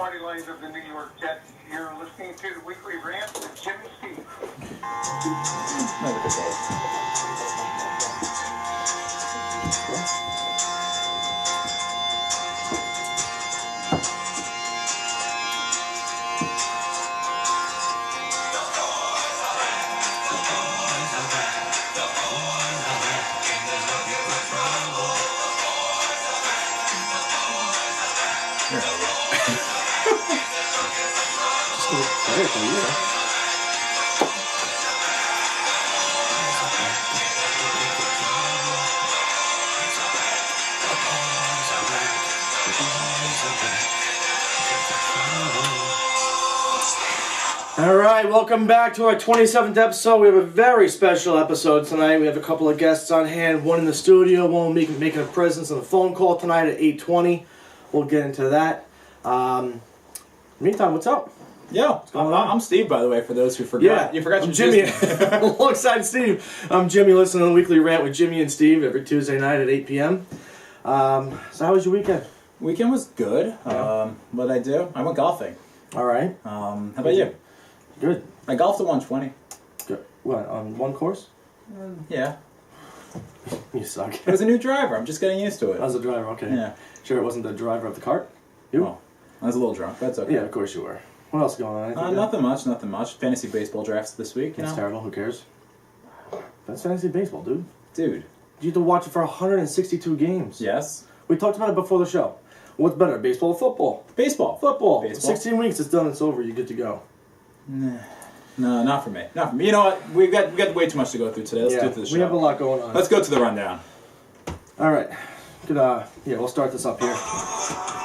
party lines of the New York Jets. You're listening to the Weekly Rant with Jim and Steve. All right, welcome back to our 27th episode. We have a very special episode tonight. We have a couple of guests on hand, one in the studio, one will be making a presence on the phone call tonight at 8:20. We'll get into that. Meantime, what's up? Yo, I'm Steve, by the way, for those who forgot. Yeah, you forgot I'm Jimmy. Alongside Steve. I'm Jimmy, listening to the Weekly Rant with Jimmy and Steve every Tuesday night at 8 p.m. So how was your weekend? Weekend was good. Yeah. What did I do? I went golfing. All right. How about you? Good. I golfed at 120. Good. What, on one course? Yeah. You suck. It was a new driver. I'm just getting used to it. I was the driver, okay. Yeah. Sure it wasn't the driver of the cart? You? Oh, I was a little drunk. That's okay. Yeah, of course you were. What else is going on? Anything good? Nothing much. Fantasy baseball drafts this week, you That's know? terrible. Who cares? That's fantasy baseball, dude. Dude. You have to watch it for 162 games. Yes? We talked about it before the show. What's better, baseball or football? Baseball. Football. Baseball. 16 weeks, it's done, it's over, you're good to go. No, not for me. Not for me. You know what? We've got way too much to go through today. Let's do the show. We have a lot going on. Let's go to the rundown. All right. Good, we'll start this up here.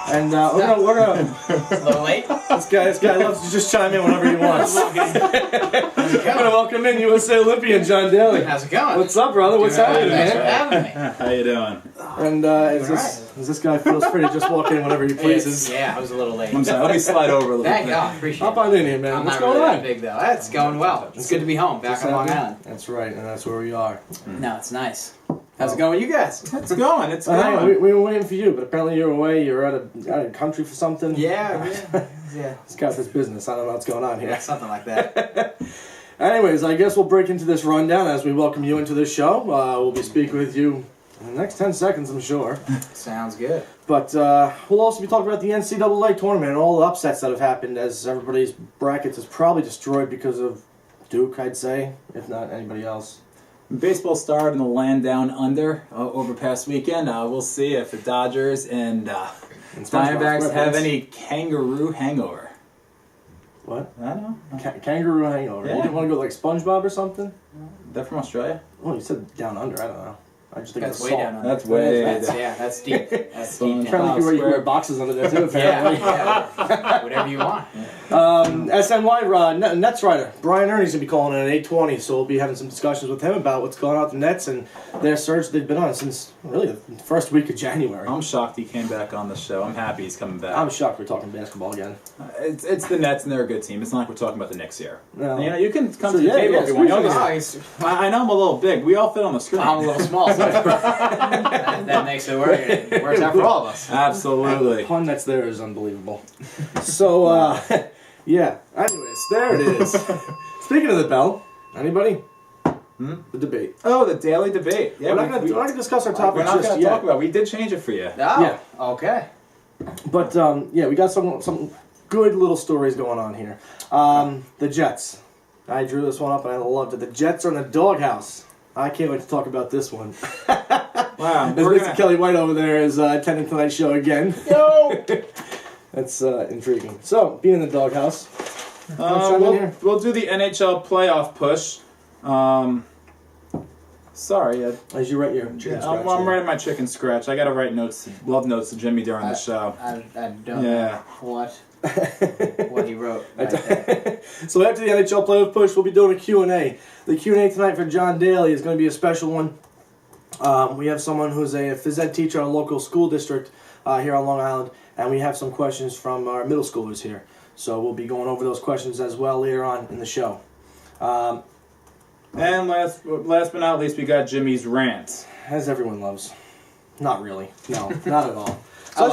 And we're gonna A little late? This guy loves to just chime in whenever he wants. I'm gonna welcome in USA Olympian John Daly. How's it going? What's up, brother? What's happening, Thanks for man? having me. How you doing? And this guy feels free to just walk in whenever he pleases. Yeah, I was a little late. I'm sorry. Let me slide over a little Thank bit. God, appreciate Hop it. on in here, man. I'm What's not going really on? that big though. It's going well. It's good to be home, back Just on Long happy? Island. That's right, and that's where we are. No, it's nice. How's it going with you guys? It's going. It's going. We were waiting for you, but apparently you're away. You're out of country for something. Yeah. He's got this business. I don't know what's going on here. Something like that. Anyways, I guess we'll break into this rundown as we welcome you into this show. We'll be speaking with you in the next 10 seconds, I'm sure. Sounds good. But we'll also be talking about the NCAA tournament and all the upsets that have happened, as everybody's brackets is probably destroyed because of Duke, I'd say, if not anybody else. Baseball started in the land down under over past weekend. We'll see if the Dodgers and Diamondbacks have any kangaroo hangover. What? I don't know. Kangaroo hangover. Yeah. You didn't want to go like SpongeBob or something? They're from Australia? Oh, you said down under. I don't know. I just think That's it's way salt. down under. That's way That's, down. yeah, that's deep. That's Fun. deep. Apparently you wear boxes under there too, apparently. Yeah. Whatever you want. SNY Nets writer Brian Ernie's going to be calling in at 8:20, so we'll be having some discussions with him about what's going on with the Nets and their surge they've been on since really the first week of January. I'm shocked he came back on the show. I'm happy he's coming back. I'm shocked we're talking basketball again. It's the Nets and they're a good team. It's not like we're talking about the Knicks here. No. You know, you can come So, to the yeah, table yeah, if you want. speak for Oh, I know I'm a little big. We all fit on the screen. I'm a little small. So that makes it work. It works out for all of us. Absolutely. The pun that's there is unbelievable. So, yeah. Anyways, there it is. Speaking of the bell, anybody? The debate. Oh, the Daly debate. Yeah, we're not going to discuss our topic we're not just going to yet. talk about it. We did change it for you. Oh, Yeah. okay. But, we got some good little stories going on here. The Jets. I drew this one up and I loved it. The Jets are in the doghouse. I can't wait to talk about this one. Wow. As Mr. Kelly White over there is attending tonight's show again. Yo! That's intriguing. So, being in the doghouse. We'll do the NHL playoff push. Sorry. As you write your chicken scratch. I'm writing my chicken scratch. I got to write love notes to Jimmy during the show. I don't know what he wrote. Right there. So after the NHL playoff push, we'll be doing a Q&A. The Q&A tonight for John Daly is going to be a special one. We have someone who's a phys ed teacher at a local school district here on Long Island, and we have some questions from our middle schoolers here. So we'll be going over those questions as well later on in the show. And last but not least, we got Jimmy's rant. As everyone loves. Not really. No, not at all. So I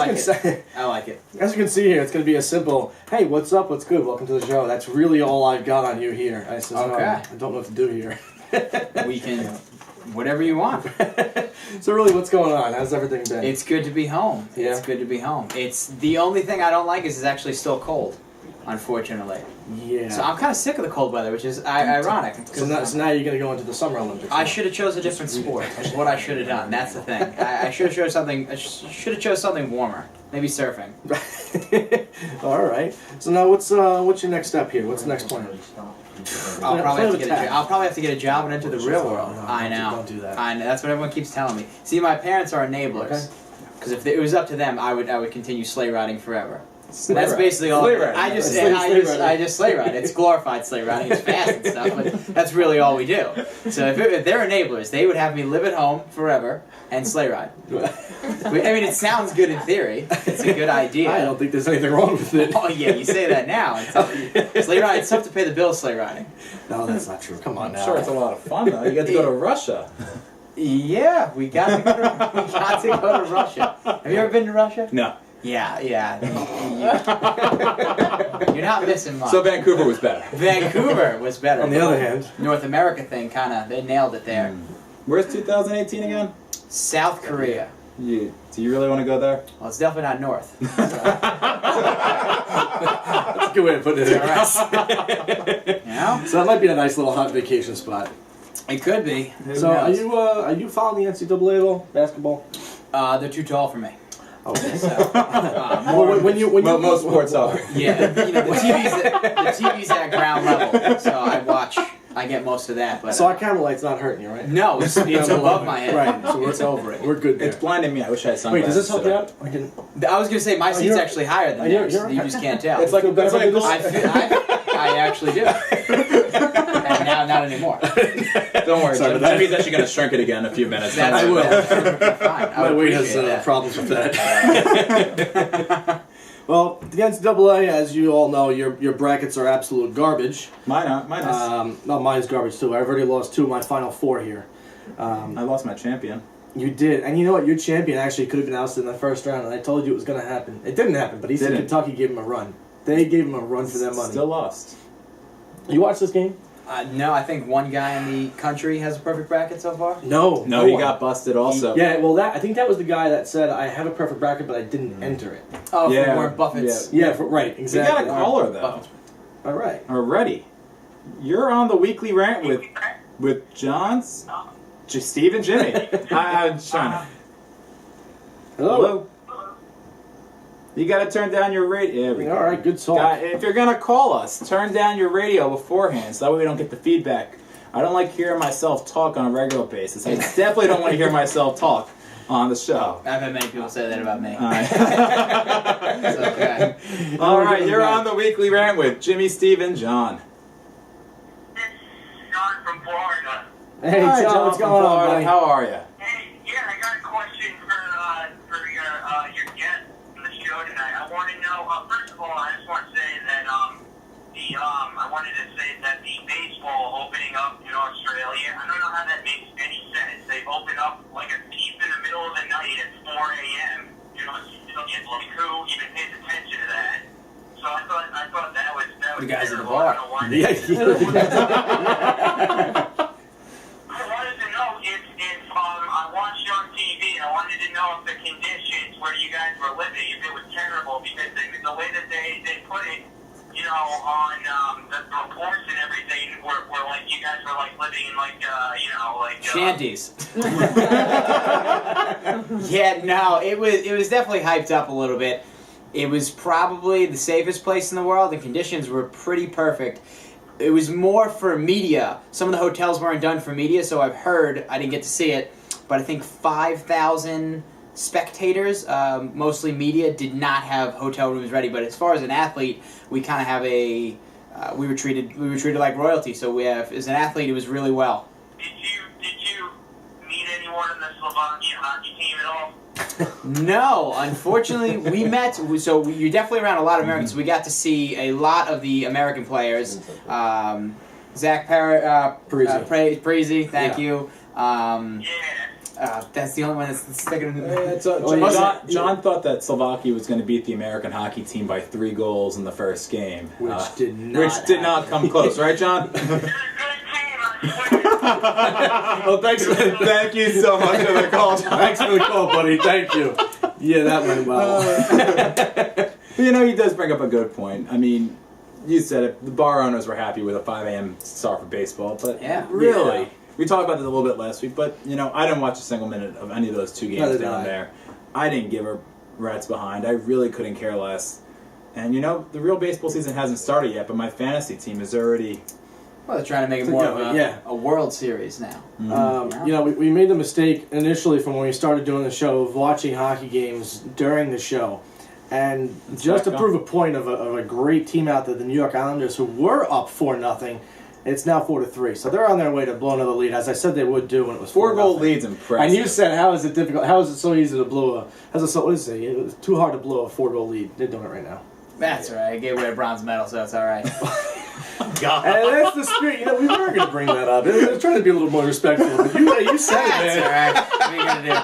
like it. as you can see here, it's going to be a simple, hey, what's up, what's good, welcome to the show. That's really all I've got on you here. I says, Okay. I don't know what to do here. We can, whatever you want. So really, what's going on? How's everything been? It's good to be home. Yeah. It's good to be home. It's the only thing I don't like is it's actually still cold, unfortunately. Yeah. So I'm kind of sick of the cold weather, which is ironic. So now you're going to go into the Summer Olympics. I should have chose a different sport. Is what I should have done. That's the thing. I should have chose something. I should have chose something warmer. Maybe surfing. All right. So now what's your next step here? What's the next plan? I'll probably have to get a job and enter the real world. No, I know. Don't do that. I know. That's what everyone keeps telling me. See, my parents are enablers. Because if it was up to them, I would continue sleigh riding forever. And that's basically all. Sleigh riding. I just sleigh ride. It's glorified sleigh riding. It's fast and stuff, but that's really all we do. So if they're enablers, they would have me live at home forever and sleigh ride. I mean, it sounds good in theory. It's a good idea. I don't think there's anything wrong with it. Oh yeah, you say that now. Sleigh ride. It's tough to pay the bills sleigh riding. No, that's not true. Come on now. I'm sure it's a lot of fun though. You get to go to Russia. Yeah, we got to go to Russia. Have you ever been to Russia? No. Yeah. You're not missing much. So Vancouver was better. Vancouver was better. On the other hand, North America thing, they nailed it there. Where's 2018 again? South Korea. Do you really want to go there? Well, it's definitely not north. that's a good way to put it. You know? So that might be a nice little hot vacation spot. It could be. So are you following the NCAA at all? Basketball? They're too tall for me. Okay. So, Well, when you most sports are. Yeah, the TV's at ground level, so I get most of that. But So our camera light's not hurting you, right? no, it's above my head. Right. So It's over it. We're good there. It's blinding me. I wish I had Wait, sunglasses. does this help you today. out? I can. I was gonna say my seat's you're- actually higher than you're- yours. you're- You just can't tell. It's like Feel better it's like about this? I actually do. And now not anymore. Don't worry, Sorry about that. Jimmy's actually going to shrink it again in a few minutes. That's I will. Fine. I My would weight has appreciate that. problems with that. Well, the NCAA, as you all know, your brackets are absolute garbage. Mine is. No, mine's garbage too. I've already lost 2 of my final 4 here. I lost my champion. You did, and you know what? Your champion actually could have been ousted in the first round, and I told you it was going to happen. It didn't happen, but Eastern Didn't. Kentucky gave him a run. They gave him a run for their money. Still lost. You watched this game? No, I think one guy in the country has a perfect bracket so far. No. No, he one. got busted also. Yeah, well, I think that was the guy that said I have a perfect bracket, but I didn't enter it. Oh, Yeah, from Warren Buffett's. Yeah, right, We exactly. got a caller though. Buffett's. All right. Already. You're on the weekly rant with John's, Steve and Jimmy. I'm trying to. Hello. You got to turn down your radio. All right, good talk. If you're gonna call us, turn down your radio beforehand, so that way we don't get the feedback. I don't like hearing myself talk on a regular basis. I definitely don't want to hear myself talk on the show. I've had many people say that about me. All right. It's okay. All right, you're on the weekly rant with Jimmy, Steve, and John. John from Florida. Hey, Hi, John, what's from going on, Florida. buddy? How are you? Hey, yeah, I got a question for your guest on the show tonight. I want to know. First of all, I just want to say that I wanted to say that the baseball opening up in Australia. I don't know how that makes any sense. They open up like a thief in the middle of the night at 4 a.m. Like who even pays attention to that? So I thought that was The guys at the terrible. bar. I don't know why they Yeah. I wanted to know if I watched you on TV. I wanted to know if the conditions where you guys were living, if it was terrible, because the way that they put it, on the reports and everything, were like you guys were like living in Shanties. Yeah, no, it was definitely hyped up a little bit. It was probably the safest place in the world. The conditions were pretty perfect. It was more for media. Some of the hotels weren't done for media, so I've heard, I didn't get to see it, but I think 5,000 spectators, mostly media, did not have hotel rooms ready. But as far as an athlete, we kind of have we were treated like royalty. So as an athlete, it was really well. Did you meet anyone in the Slovakian hockey team at all? No, unfortunately, we met. So you're definitely around a lot of Americans. So we got to see a lot of the American players. Zach Parrott, Parise. Parise, thank you. Yeah. That's the only one that's sticking in John thought that Slovakia was going to beat the American hockey team by 3 goals in the first game, Which did not come close, right, John? Well, thank you so much for the call. Thanks for the call, buddy. Thank you. Yeah, that went well. He does bring up a good point. I mean, you said it. The bar owners were happy with a 5 a.m. start for baseball, but really. Yeah. We talked about this a little bit last week, but, I didn't watch a single minute of any of those 2 games down there. I didn't give a rat's behind. I really couldn't care less. And, the real baseball season hasn't started yet, but my fantasy team is already... Well, they're trying to make it more of a World Series now. Mm-hmm. We made the mistake initially from when we started doing the show of watching hockey games during the show. And just to prove a point of a great team out there, the New York Islanders, who were up 4-0, it's now 4-3. So they're on their way to blow another lead, as I said they would do when it was 4-goal leads. Impressive. And you said, how is it difficult? How is it so easy to blow what is it? It's too hard to blow a 4-goal lead. They're doing it right now. That's right. I gave away a bronze medal, so that's all right. God. And that's the spirit. We were going to bring that up. I was trying to be a little more respectful. But you said it, man. That's all right. What are you going to do?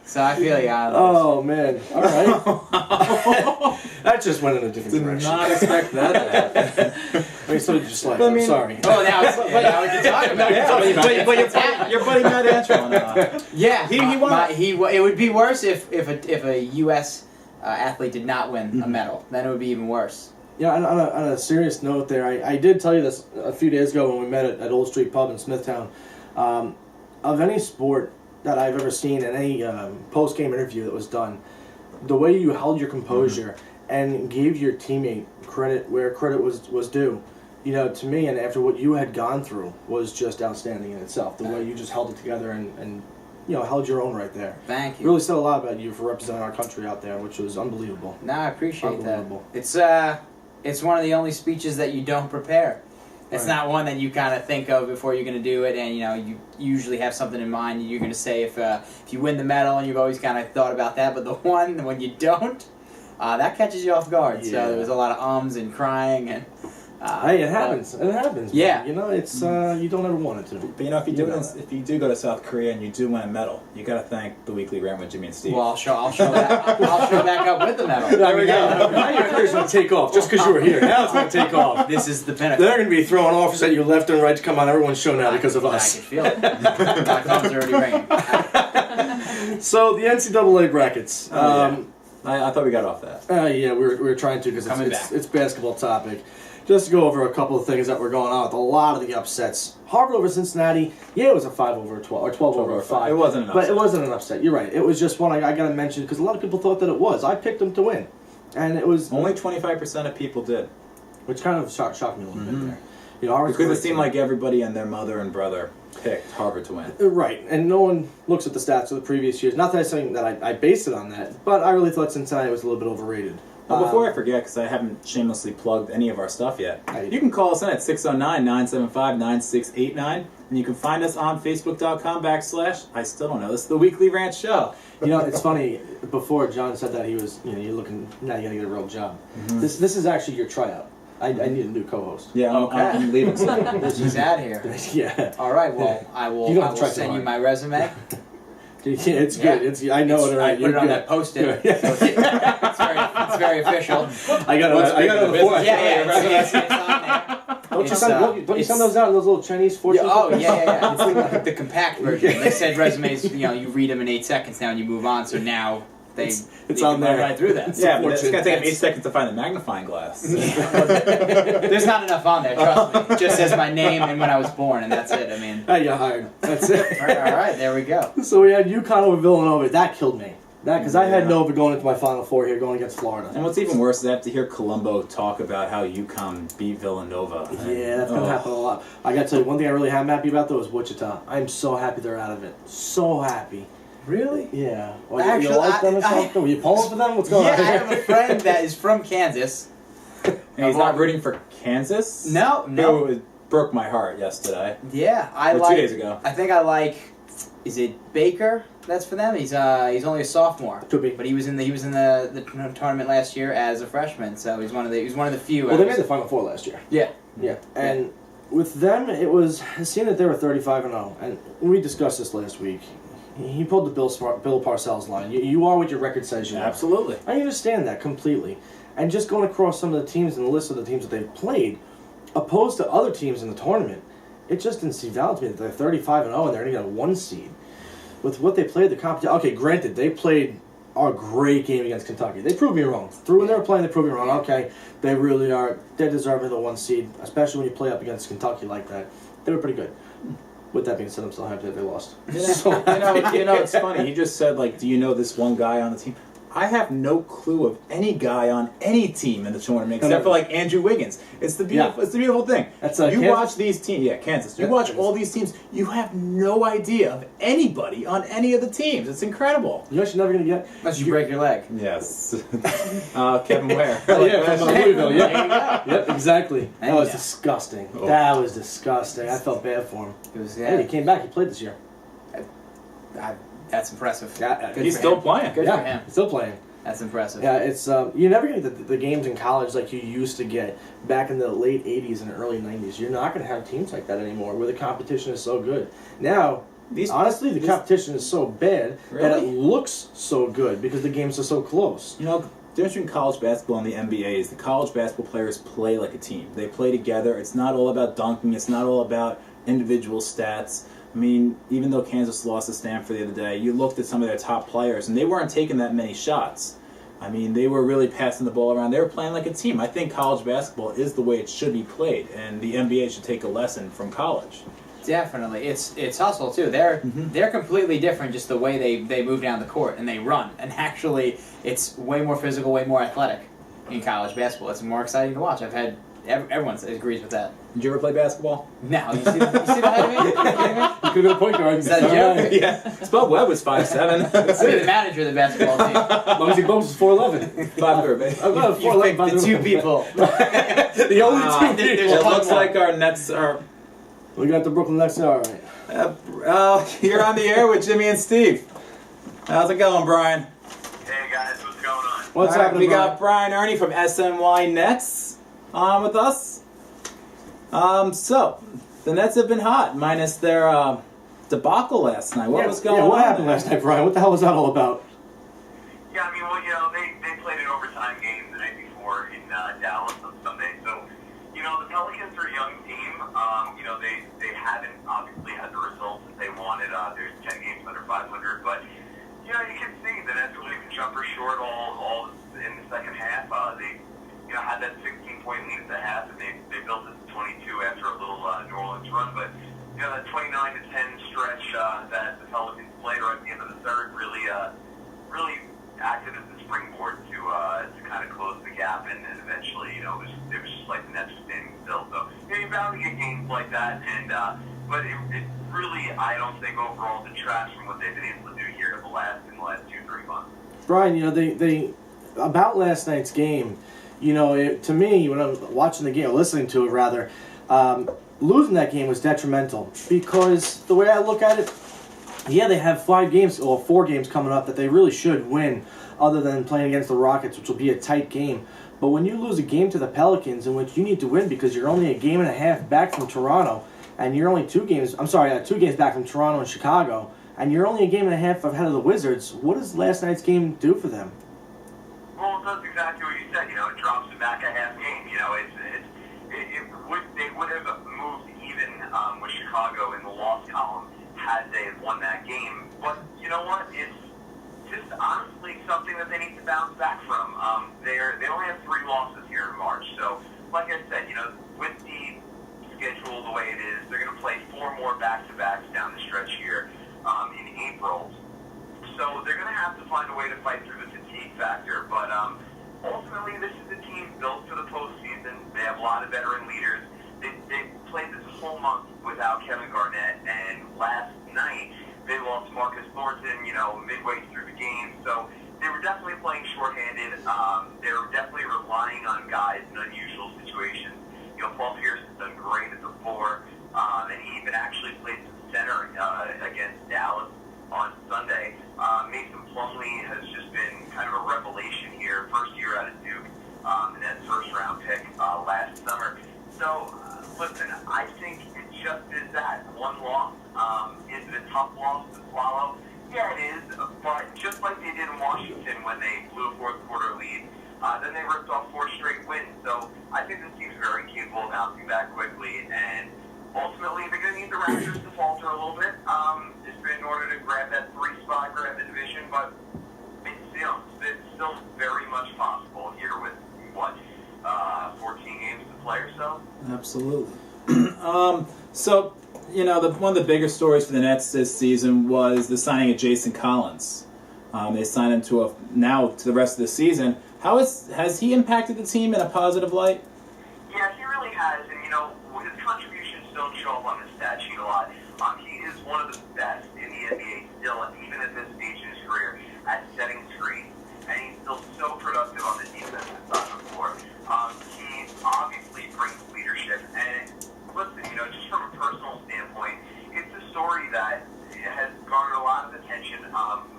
So I feel you, Islanders. Oh, man. All right. That just went in a different direction. Did not expect that to happen. I'm sorry. Oh, now we can talk about it. But your buddy Matt Antron. Yeah, he won. It would be worse if a U.S. Athlete did not win a medal. Then it would be even worse. Yeah, on a serious note there, I did tell you this a few days ago when we met at Old Street Pub in Smithtown. Of any sport that I've ever seen in any post-game interview that was done, the way you held your composure and gave your teammate credit where credit was due, to me, and after what you had gone through, was just outstanding in itself. The way you just held it together and held your own right there. Thank you. Really said a lot about you for representing our country out there, which was unbelievable. No, I appreciate that. It's one of the only speeches that you don't prepare. It's not one that you kind of think of before you're going to do it, and you usually have something in mind you're going to say if you win the medal, and you've always kind of thought about that. But the one when you don't, that catches you off guard. Yeah. So there was a lot of ums and crying and. Hey, it happens. It happens. Yeah. It's you don't ever want it to. But if you do go to South Korea and you do win a medal, you got to thank the Weekly Rant with Jimmy and Steve. Well, I'll show back up with the medal. There we go. Now your career's going to take off just because you were here. Now it's going to take off. This is the pinnacle. They're going to be throwing offers at you left and right to come on everyone's show now because of us. I can feel it. My phone's already ringing. So the NCAA brackets. I thought we got off that. Yeah, we were trying to because it's basketball topic. Just to go over a couple of things that were going on with a lot of the upsets. Harvard over Cincinnati, it was a 5 over 12, or 12 over 5. It wasn't an upset. But it wasn't an upset. You're right. It was just one I got to mention because a lot of people thought that it was. I picked them to win. And it was... Only 25% of people did. Which kind of shocked me a little bit there. Because it seemed like everybody and their mother and brother picked Harvard to win. Right. And no one looks at the stats of the previous years. Not that I'm saying that I based it on that, but I really thought Cincinnati was a little bit overrated. Before I forget, because I haven't shamelessly plugged any of our stuff yet, you can call us in at 609-975-9689, and you can find us on Facebook.com/ I still don't know, this is the Weekly Rant Show. It's funny, before John said that he was, you're looking, now you got to get a real job. Mm-hmm. This is actually your tryout. I need a new co-host. Yeah, I'm leaving soon. He's out here. Yeah. All right, well, I will send you my resume. Yeah, it's good. Yeah. I know it. Right. I put it on that post-it. Yeah. So it's very official. I got it on the board. It's on there. Don't you send those out in those little Chinese fortunes? Yeah. It's like the compact version. They said resumes, you read them in 8 seconds now and you move on, so now it's on there. Right through that. Yeah, but it's going to take 8 seconds to find the magnifying glass. There's not enough on there, trust me. It just says my name and when I was born, and that's it. I mean, you're hired. That's it. All right, there we go. So we had UConn over Villanova. That killed me. Because I had Nova going into my Final Four here, going against Florida. And what's even worse is I have to hear Colombo talk about how UConn beat Villanova. Yeah, that's going to happen a lot. I got to tell you, one thing I really am happy about, though, is Wichita. I'm so happy they're out of it. So happy. Really? Yeah. Well, actually, you like them or something? Were you pulling for them? What's going on? Yeah, I have a friend that is from Kansas. And he's not rooting for Kansas? No. It broke my heart yesterday. Yeah, 2 days ago. I think I like. Is it Baker? That's for them. He's only a sophomore. Could be. But he was in the tournament last year as a freshman, so he's one of the few. Well, they made the Final Four last year. Yeah. And with them, it was seeing that they were 35-0, and we discussed this last week. He pulled the Bill Parcells line. You are what your record says you are. Absolutely. I understand that completely. And just going across some of the teams and the list of the teams that they've played, opposed to other teams in the tournament, it just didn't seem valid to me that they're 35-0 and they're going to get a 1 seed. With what they played, the competition. Okay, granted, they played a great game against Kentucky. They proved me wrong. Through when they were playing, they proved me wrong. Okay, they really are. They're deserving of the 1 seed, especially when you play up against Kentucky like that. They were pretty good. With that being said, I'm still happy that they lost. You know, it's funny. He just said, like, do you know this one guy on the team? I have no clue of any guy on any team in the tournament except for like Andrew Wiggins. It's the beautiful, It's the beautiful thing. That's you Kansas? Watch these teams, Kansas. You watch all these teams. You have no idea of anybody on any of the teams. It's incredible. You know what you're never gonna get? Unless you break your leg. Yes, Kevin Ware. Yeah, from Louisville. Yeah, yep, exactly. That And was yeah. disgusting. Oh. That was disgusting. I felt bad for him. It was, Hey, he came back. He played this year. That's impressive. Yeah, Good He's for still him. playing. Good yeah, for him. he's still playing. That's impressive. Yeah, it's you never get the games in college like you used to get back in the late 80s and early 90s. You're not going to have teams like that anymore where the competition is so good. Now, honestly, the competition is so bad that it looks so good because the games are so close. You know, the difference between college basketball and the NBA is the college basketball players play like a team. They play together. It's not all about dunking. It's not all about individual stats. I mean, even though Kansas lost to Stanford the other day, you looked at some of their top players, and they weren't taking that many shots. I mean, they were really passing the ball around. They were playing like a team. I think college basketball is the way it should be played, and the NBA should take a lesson from college. Definitely, it's hustle too. They're completely different. Just the way they move down the court and they run, and actually, it's way more physical, way more athletic in college basketball. It's more exciting to watch. I've had everyone agrees with that. Did you ever play basketball? No, you see that of me? Are you kidding me? You could have been a point guard. Is that a joke? Yeah. Spud Webb was 5'7". I'll be the manager of the basketball team. Muggsy Bogues is 4'11". 5'3", baby. I'm not You 4'11", picked by the two people. The only two There's people. It one looks more. like our Nets are... We got the Brooklyn Nets. All right. You're on the air with Jimmy and Steve. How's it going, Brian? Hey guys, what's going on? What's All right, happening? we got Brian Ernie from SNY Nets on with us. So, the Nets have been hot, minus their debacle last night. What was going on? What happened last night, Brian? What the hell was that all about? Yeah, I mean, well, they played an overtime game the night before in Dallas on Sunday. So, the Pelicans are a young team. They haven't obviously had the results that they wanted. There's 10 games under 500, but you can see the Nets really jumper short all in the second half. They had that 16-point lead at the half, and they built it to 22 after a little New Orleans run. But that 29-10 stretch that the Pelicans played right at the end of the third really acted as a springboard to kind of close the gap, and eventually, it was just like the Nets were standing still. So you're bound to get games like that, and but it really, I don't think overall detracts from what they've been able to do here in the last 2-3 months. Brian, they about last night's game. To me, when I'm watching the game, or listening to it rather, losing that game was detrimental because the way I look at it, yeah, they have 4 games coming up that they really should win, other than playing against the Rockets, which will be a tight game. But when you lose a game to the Pelicans, in which you need to win because you're only a game and a half back from Toronto, and you're only 2 games back from Toronto and Chicago, and you're only a game and a half ahead of the Wizards, what does last night's game do for them? Well, that's exactly what you said. It drops it back a half game. They would have moved even with Chicago in the loss column had they have won that game. But you know what? It's just honestly something that they need to bounce back from. They only have 3 losses here in March. So, like I said, with the schedule the way it is, they're going to play 4 more back-to-backs down the stretch here in April. So they're going to have to find a way to fight through the fatigue factor. But ultimately, this is a team built for the postseason. They have a lot of veteran leaders. They played this whole month without Kevin Garnett, and last night they lost Marcus Thornton, midway through the game. So they were definitely playing shorthanded. They were definitely relying on guys in unusual situations. Paul Pierce has done great at the 4, and he even actually played center against Dallas on Sunday. Mason Plumlee has just been kind of a revelation here, first year out of Duke, and that first-round pick last summer. So, listen, I think it just is that. 1 loss. Is it a tough loss to swallow? Then they ripped off 4 straight wins. So I think this team's very capable of bouncing back quickly. And ultimately, they're going to need the Raptors to falter a little bit just in order to grab that 3 spot, grab the division. But it's still very much possible here with, 14 games to play or so? Absolutely. So, one of the bigger stories for the Nets this season was the signing of Jason Collins. They signed him to the rest of the season. Has he impacted the team in a positive light? Yeah, he really has, and his contributions don't show up on the stat sheet a lot. He is one of the best in the NBA still, even at this stage in his career, at setting screens, and he's still so productive on the defensive side of the floor. He obviously brings leadership, and listen, just from a personal standpoint, it's a story that has garnered a lot of attention.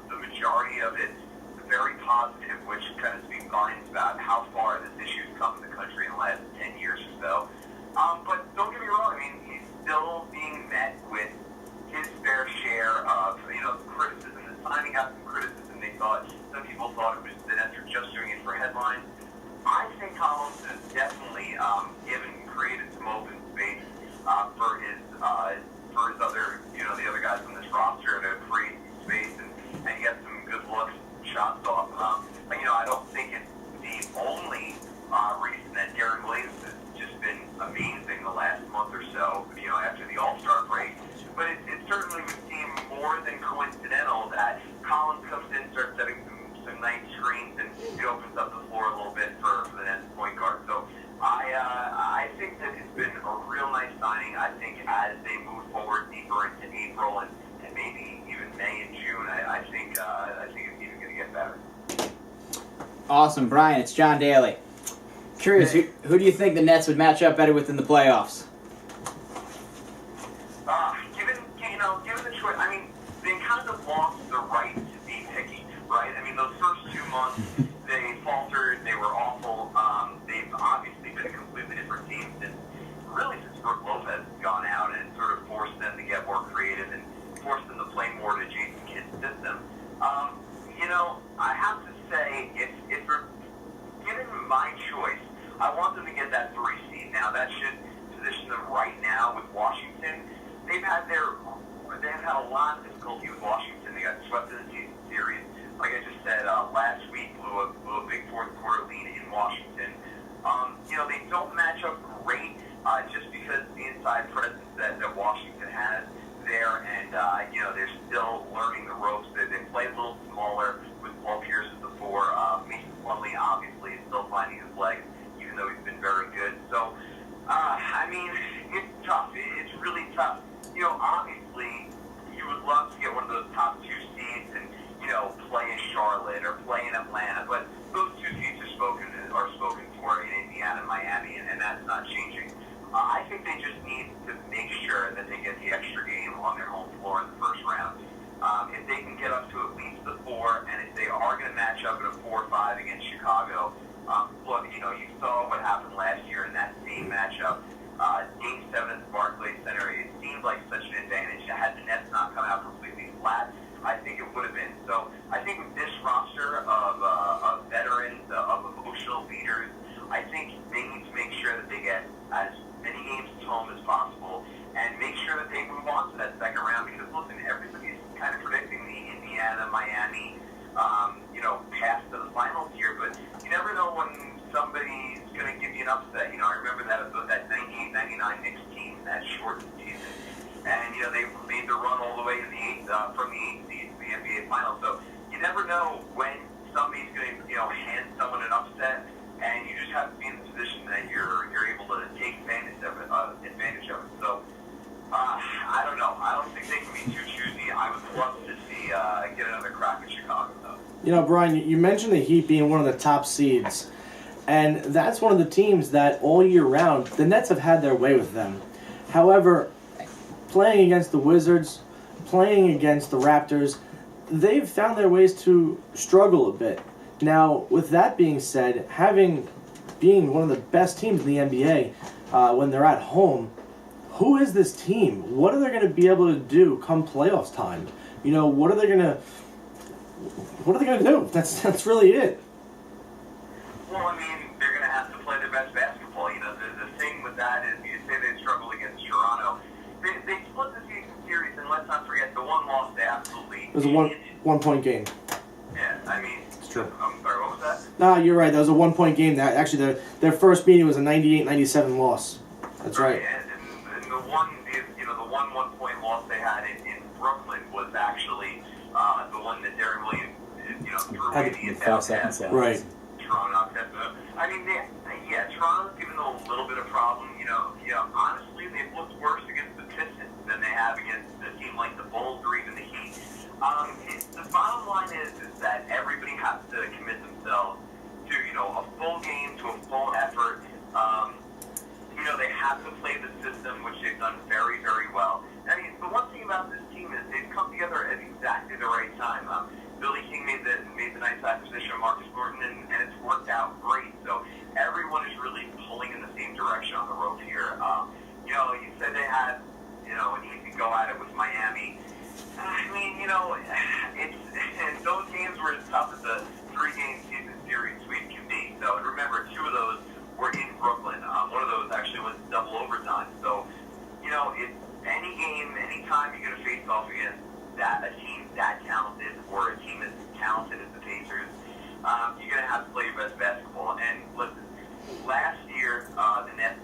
The majority of it very positive, which kind of speaks volumes about how far this issue's come in the country in the last 10 years or so. But don't get me wrong, he's still being met with his fair share of, criticism. The signing got some criticism. Some people thought it was the Nets were just doing it for headlines. I think Collins has definitely created some open space for his other, the other guys on this roster to create space and get some good looks, shots off. I don't think it's the only reason that Darren Williams has just been amazing the last month or so, after the All-Star break. But it certainly would seem more than coincidental that Collins comes in, starts setting some nice screens, and it opens up the floor a little bit for the Nets point guard. So I think that it's been a real nice signing. I think as they move forward deeper into April and maybe even May and June, I think it's even going to get better. Awesome, Brian. It's John Daly. Curious, who do you think the Nets would match up better with in the playoffs? Given the choice, they kind of lost the right to be picky, right? Those first 2 months, they faltered, they were awful. They've obviously been a completely different team since Brook Lopez has gone out and sort of forced them to get more creative and forced them to play more to Jason Kidd's system. I have to say, if given my choice, I want them to get that 3 seed. Now, that should position them right now with Washington. They've had a lot of difficulty with Washington. They got swept in the series. Like I just said, last week blew a big fourth quarter lead in Washington. They don't match up great just because the inside presence that Washington has there, and they're still learning the ropes. They play a little smaller with Paul Pierce at the 4. Mason Plumlee obviously is still finding his legs, even though he's been very good. So, it's tough. It's really tough. Obviously, you would love to get one of those top 2 seeds and, play in Charlotte or play in Atlanta, but those 2 seeds are spoken for in Indiana and Miami, and that's not changing. I think they just need to make sure that they get the extra game on their home floor in the first round. If they can get up to at least the 4, and if they are going to match up in a 4-5 against Chicago, look, you saw what happened last year in that same matchup. Game 7 at the Barclays Center, it seemed like such an advantage. Had the Nets not come out completely flat, I think it would have been. So I think with this roster of veterans, of emotional leaders, I think they need to make sure that they get as many games at home as possible and make sure that they move on to that second round. Because listen, everybody's kind of predicting the Indiana, Miami, path to the finals here, but you never know when somebody's going to give you an upset. I remember that 98-99 Knicks team, that shortened season, and they made the run all the way to from the 8th seed to the NBA Finals. So you never know when somebody's going to hand someone an upset, and you just have to be in the position that you're able to take advantage of it. So I don't know. I don't think they can be too choosy. I would love to see get another crack at Chicago, though. Brian, you mentioned the Heat being one of the top seeds, and that's one of the teams that all year round, the Nets have had their way with them. However, playing against the Wizards, playing against the Raptors, they've found their ways to struggle a bit. Now, with that being said, being one of the best teams in the NBA when they're at home, who is this team? What are they going to be able to do come playoffs time? What are they going to do? That's really it. Well, I mean, they're going to have to play their best basketball. You know, the thing with that is you say they struggle against Toronto. They split the season series, and let's not forget the one loss they absolutely. It was a one-point game. Yeah, I mean, It's true. I'm sorry, what was that? No, you're right. That was a one-point game. That actually, their first meeting was a 98-97 loss. That's right. And the one, you know, the one-point loss they had in Brooklyn was actually the one that Darren Williams, you know, threw away the 5 seconds left. Right. Toronto. I mean, Toronto's given them a little bit of problem. You know, honestly, they've looked worse against the Pistons than they have against a team like the Bulls or even the Heat. The bottom line is that everybody has to commit themselves to, you know, a full game, to a full effort. You know, they have to play the system, which they've done very, very well. I mean, the one thing about this team is they've come together at exactly the right time. Billy King made the nice acquisition of Marcus Gordon, and it's worked out great. So everyone is really pulling in the same direction on the road here. You know, you said they had, you know, an easy go at it with Miami. I mean, you know, it's those games were as tough as a 3-game season series sweep can be. So remember, 2 of those were in Brooklyn. One of those actually was double overtime. So, you know, it's any game, any time you're going to face off against a team that talented or a team as talented as the Pacers, you're going to have to play your best basketball. And listen, last year the Nets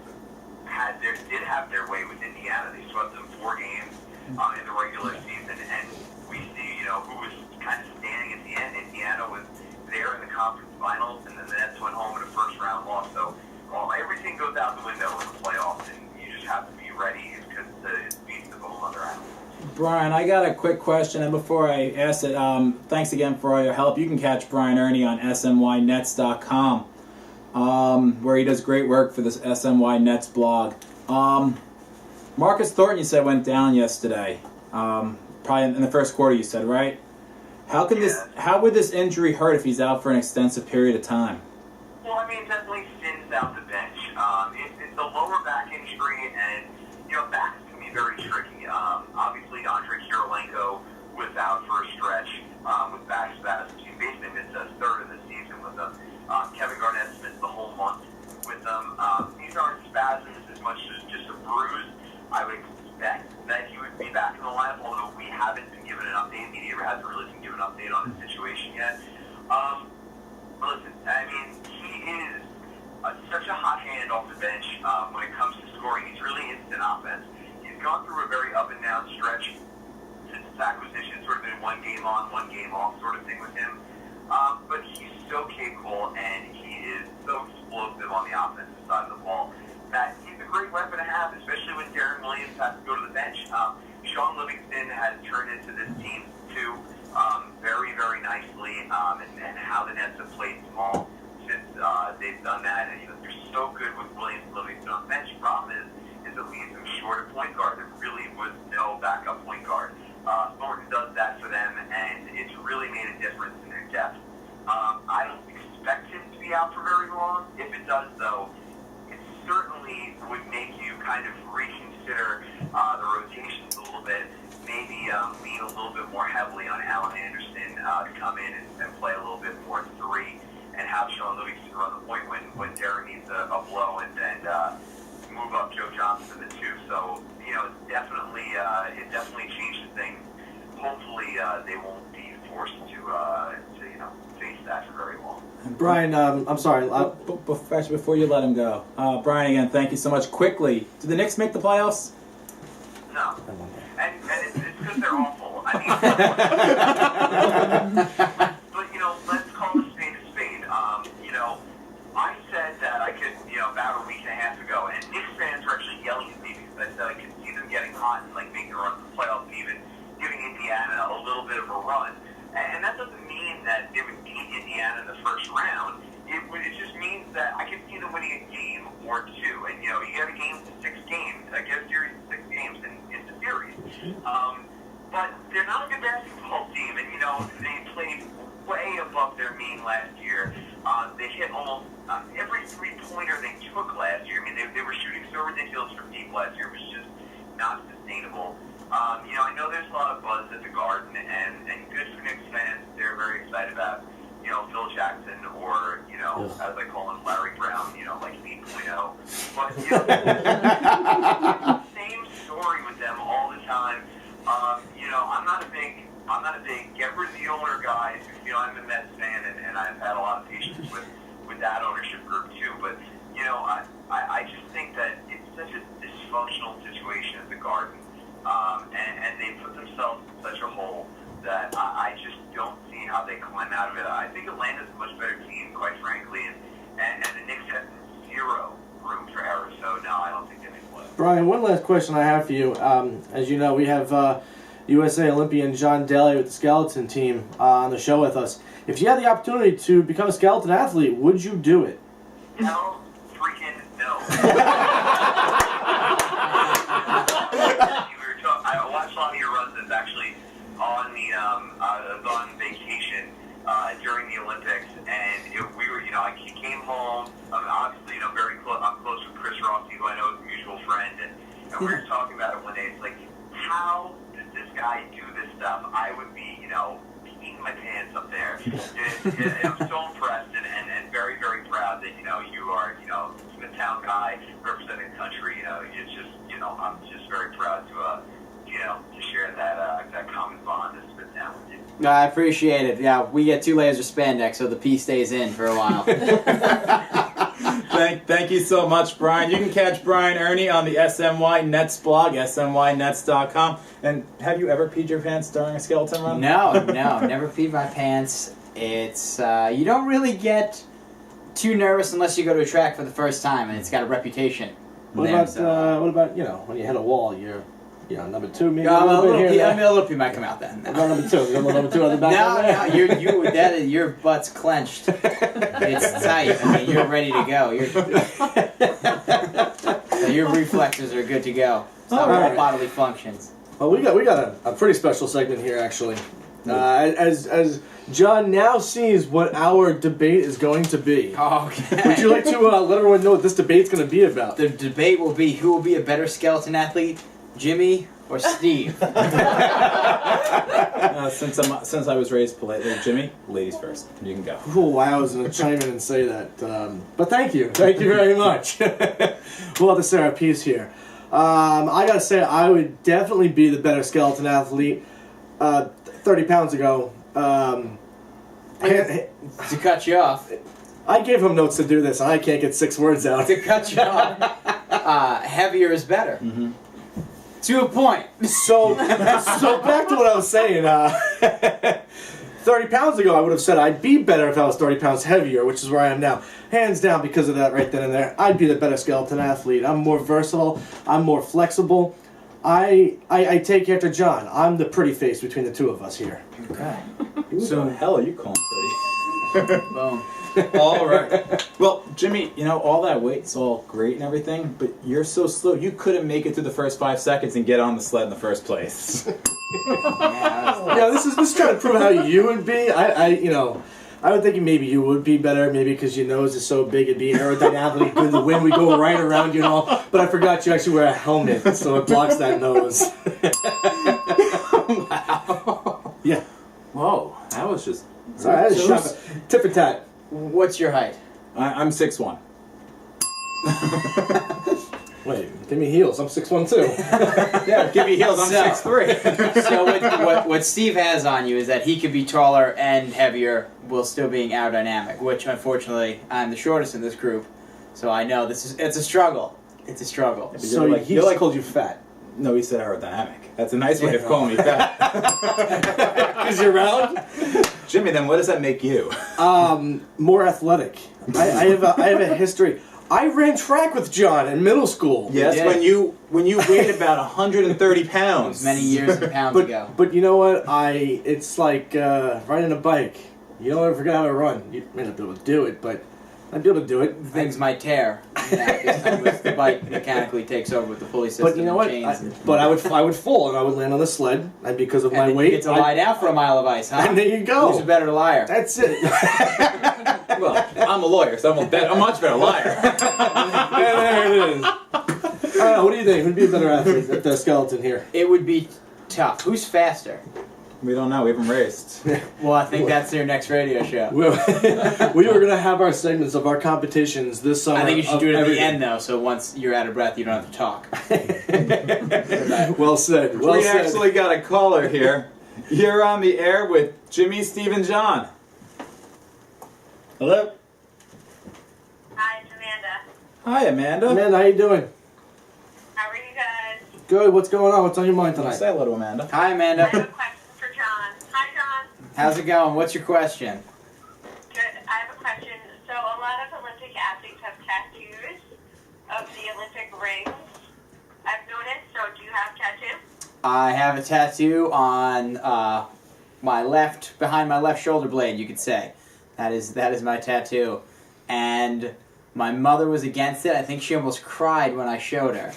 did have their way with Indiana. They swept them 4 games in the regular season, and we see, you know, who was kind of standing at the end. Indiana was there in the conference finals, and then the Nets went home in a first-round loss. So, well, everything goes out the window in the playoffs, and you just have to be ready because it's beast of a whole other animal. Brian, I got a quick question, and before I ask it, thanks again for all your help. You can catch Brian Ernie on smynets.com, where he does great work for this SMY Nets blog. Marcus Thornton, you said, went down yesterday. Probably in the first quarter, you said, right? How would this injury hurt if he's out for an extensive period of time? Well, I mean, it definitely thins out the bench. It's a lower back injury, and, you know, backs can be very tricky. Obviously, Andre Kirilenko was out for a stretch with back spasms. He basically missed a third of the season with them. Kevin Garnett's missed the whole month with them. These aren't spasms as much as just a bruise. I would expect that he would be back in the lineup, although we haven't been given an update. Media hasn't really been given an update on the situation yet. Listen, I mean, he is such a hot hand off the bench when it comes to scoring. He's really instant offense. He's gone through a very up and down stretch since his acquisition. It's sort of been 1 game on, 1 game off sort of thing with him. But he's so capable, and he is so explosive on the offensive side of the ball that he's a great weapon to have, especially when Darren Williams has to go to the bench. Sean Livingston has turned into this team, too, very, very nicely, and how the Nets have played small since they've done that. And, you know, they're so good with Williams and Livingston on the bench. Problem is it leaves them short at point guard. There really was no backup point guard. Thornton does that for them, and it's really made a difference in their depth. I don't expect him to be out for very long. If it does, though, it certainly would make you kind of reconsider the rotations a little bit, maybe lean a little bit more heavily on Allen Anderson to come in and play a little bit more 3, and have Sean Livingston run the point when Darren needs a blow, and move up Joe Johnson to the 2. So, you know, it definitely changes things. Hopefully, they won't be forced to you know, face that for very long. Brian, I'm sorry. Before you let him go, Brian, again, thank you so much. Quickly, do the Knicks make the playoffs? No. And it's because they're awful. I mean, but, you know, let's call a spade a spade. You know, I said that I could, you know, about a week and a half ago, and Knicks fans were actually yelling at me because I said I could see them getting hot and, like, making a run to the playoffs and even giving Indiana a little bit of a run. And that doesn't mean that they would beat Indiana in the first round. It just means that I can see them winning a game or 2. And, you know, you get a game to 6 games. I get a series of 6 games in the series. But they're not a good basketball team. And, you know, they played way above their mean last year. They hit almost every 3-pointer they took last year. I mean, they were shooting so ridiculous from deep last year. It was just not sustainable. You know, I know there's a lot of buzz at the Garden, and good for Knicks fans. They're very excited about, you know, Phil Jackson, or, you know, as I call him, But, same story with them all the time. I'm not a big get rid of the owner guy. I'm a Mets fan, and I've had a lot of patience with that ownership group too. But I just think that it's such a dysfunctional situation at the Garden, and they put themselves in such a hole that I just don't see how they climb out of it. I think Atlanta's a much better team, quite frankly, and the Knicks have zero room for error. So no, I don't think they make play. Brian, one last question I have for you. As you know, we have USA Olympian John Daly with the skeleton team on the show with us. If you had the opportunity to become a skeleton athlete, would you do it? Hell freaking no. I watched a lot of your runs. That's actually on vacation during the Olympics, and we were, I came home. Obviously, very close. I'm close with Chris Rossi, who I know is a mutual friend, and we were talking about it one day. It's like, how does this guy do this stuff? I would be, peeing my pants up there. I'm so impressed and very, very proud that, you are, Smithtown guy representing the country. It's just, I'm just very proud to share that common bond of Smithtown with you. No, I appreciate it. Yeah, we get 2 layers of spandex, so the pee stays in for a while. Thank you so much, Brian. You can catch Brian Ernie on the SMY Nets blog, smynets.com. And have you ever peed your pants during a skeleton run? No, never peed my pants. It's you don't really get too nervous unless you go to a track for the first time, and it's got a reputation. What about when you hit a wall, you're number 2, maybe a a little bit here. a little pee might come out then. No. Number 2, number 2 on the back. Your butt's clenched. It's tight. I mean, you're ready to go. Your reflexes are good to go. It's not all bodily functions. Well, we got a pretty special segment here, actually. As John now sees what our debate is going to be. Okay. Would you like to let everyone know what this debate's going to be about? The debate will be who will be a better skeleton athlete, Jimmy or Steve. Since I was raised politely, Jimmy, ladies first. You can go. Oh, wow, I was going to chime in and say that. But thank you very much. We'll have to say our piece here. I got to say, I would definitely be the better skeleton athlete 30 pounds ago. To cut you off. I gave him notes to do this, and I can't get 6 words out. To cut you off. Heavier is better. Mm-hmm. To a point. So back to what I was saying. 30 pounds ago, I would have said I'd be better if I was 30 pounds heavier, which is where I am now. Hands down, because of that right then and there, I'd be the better skeleton athlete. I'm more versatile. I'm more flexible. I take after John. I'm the pretty face between the two of us here. Okay. So the hell are you calling pretty? Boom. All right. Well, Jimmy, all that weight's all great and everything, but you're so slow. You couldn't make it through the first 5 seconds and get on the sled in the first place. This is trying to prove how you would be. I would think maybe you would be better, maybe because your nose is so big it'd be aerodynamically good. The wind would go right around you and all. But I forgot you actually wear a helmet, so it blocks that nose. Wow. Yeah. Whoa, that was just... Sorry, I had a shot. Tip for tat. What's your height? I'm 6'1". Wait, give me heels. I'm 6'1" too. Yeah, give me heels. I'm 6'3". So what Steve has on you is that he could be taller and heavier while still being aerodynamic, which unfortunately I'm the shortest in this group. So I know it's a struggle. It's a struggle. So he called you fat. No, he said aerodynamic. That's a nice way of calling me fat. Because you're round? Jimmy, then what does that make you? More athletic. I have a history. I ran track with John in middle school. Yes, when you weighed about 130 pounds. Many years and pounds ago. But you know what? It's like riding a bike. You don't ever forget how to run. You may not be able to do it, but I'd be able to do it. Things might tear. The bike mechanically takes over with the pulley system. But you know what? I would fall and I would land on the sled, and because of my weight, you get to lie down for a mile of ice, huh? And there you go. Who's a better liar? That's it. Well, I'm a lawyer, so I'm a much better liar. There it is. What do you think? Who'd be a better athlete at the skeleton here? It would be tough. Who's faster? We don't know. We haven't raced. Well, I think that's their next radio show. We were going to have our segments of our competitions this summer. I think you should do it at everything. the end, though, so once you're out of breath, you don't have to talk. Well said. Well We said. actually got a caller here. You're on the air with Jimmy, Steve, and John. Hello. Hi, it's Amanda. Hi, Amanda. Amanda, how you doing? How are you guys? Good. What's going on? What's on your mind tonight? Say hello to Amanda. Hi, I have Amanda. a question for John. Hi, John. How's it going? What's your question? Good. I have a question. So a lot of Olympic athletes have tattoos of the Olympic rings. I've noticed. So do you have tattoos? I have a tattoo on my left, behind my left shoulder blade, you could say. That is my tattoo. And my mother was against it. I think she almost cried when I showed her.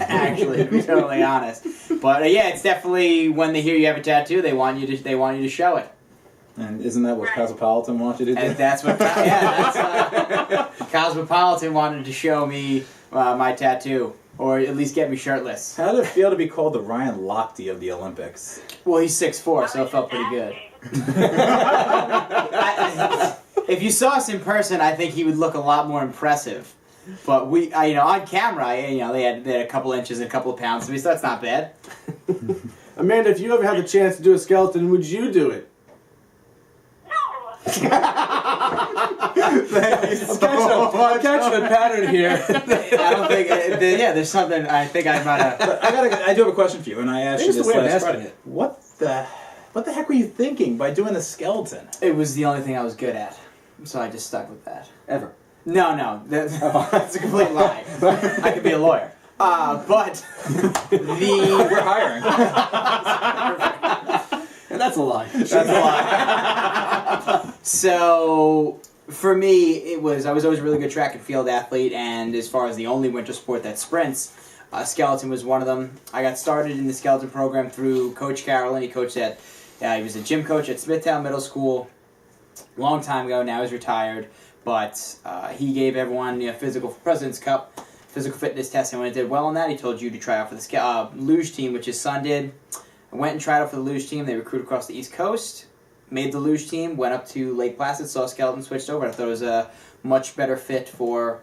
Actually, to be totally honest. But yeah, it's definitely when they hear you have a tattoo, they want you to show it. And isn't that what Right. Cosmopolitan wants you to do? And that's what Cosmopolitan wanted to show me my tattoo, or at least get me shirtless. How did it feel to be called the Ryan Lochte of the Olympics? Well, he's 6'4", so it felt pretty good. If you saw us in person, I think he would look a lot more impressive. But on camera, they had a couple inches and a couple of pounds to me, so that's not bad. Amanda, if you ever had the chance to do a skeleton, would you do it? No. I'm catching a pattern here. I don't think. There's something. I think I might have. I do have a question for you, and I asked you Here's the this way I'm last asking Friday. it. What the heck were you thinking by doing the skeleton? It was the only thing I was good at, so I just stuck with that. Ever. No, that's a complete lie. I could be a lawyer. But We're hiring. And that's a lie. That's a lie. So for me, I was always a really good track and field athlete, and as far as the only winter sport that sprints, skeleton was one of them. I got started in the skeleton program through Coach Carroll, and he coached at. He was a gym coach at Smithtown Middle School, long time ago. Now he's retired, but he gave everyone physical President's Cup, physical fitness testing. When it did well on that, he told you to try out for the luge team, which his son did. I went and tried out for the luge team. They recruited across the East Coast, made the luge team, went up to Lake Placid, saw skeleton, switched over. I thought it was a much better fit for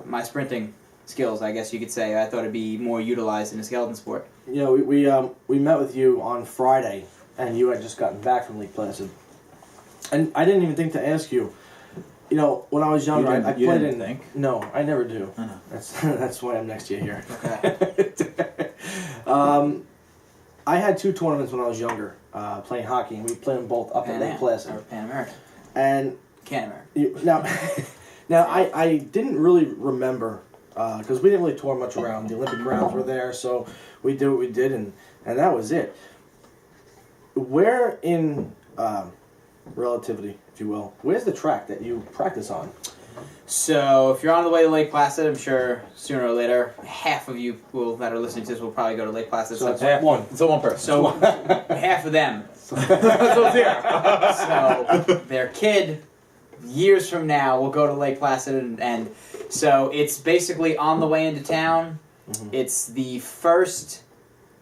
my sprinting skills, I guess you could say. I thought it'd be more utilized in a skeleton sport. You know, we met with you on Friday, and you had just gotten back from Lake Placid. And I didn't even think to ask you. You know, when I was younger, I You played didn't in. think? No, I never do. I know. That's why I'm next to you here. Okay. I had 2 tournaments when I was younger, playing hockey, and we played them both up in Lake Placid. Or Pan American. And Can American. now I didn't really remember because we didn't really tour much around. The Olympic grounds were there, so we did what we did, and that was it. Where in relativity, if you will, where's the track that you practice on? So, if you're on the way to Lake Placid, I'm sure sooner or later, half of you that are listening to this will probably go to Lake Placid. So it's Half, one. It's a one person. So half of them. So zero. So their kid, years from now, will go to Lake Placid, and so it's basically on the way into town. Mhm. It's the first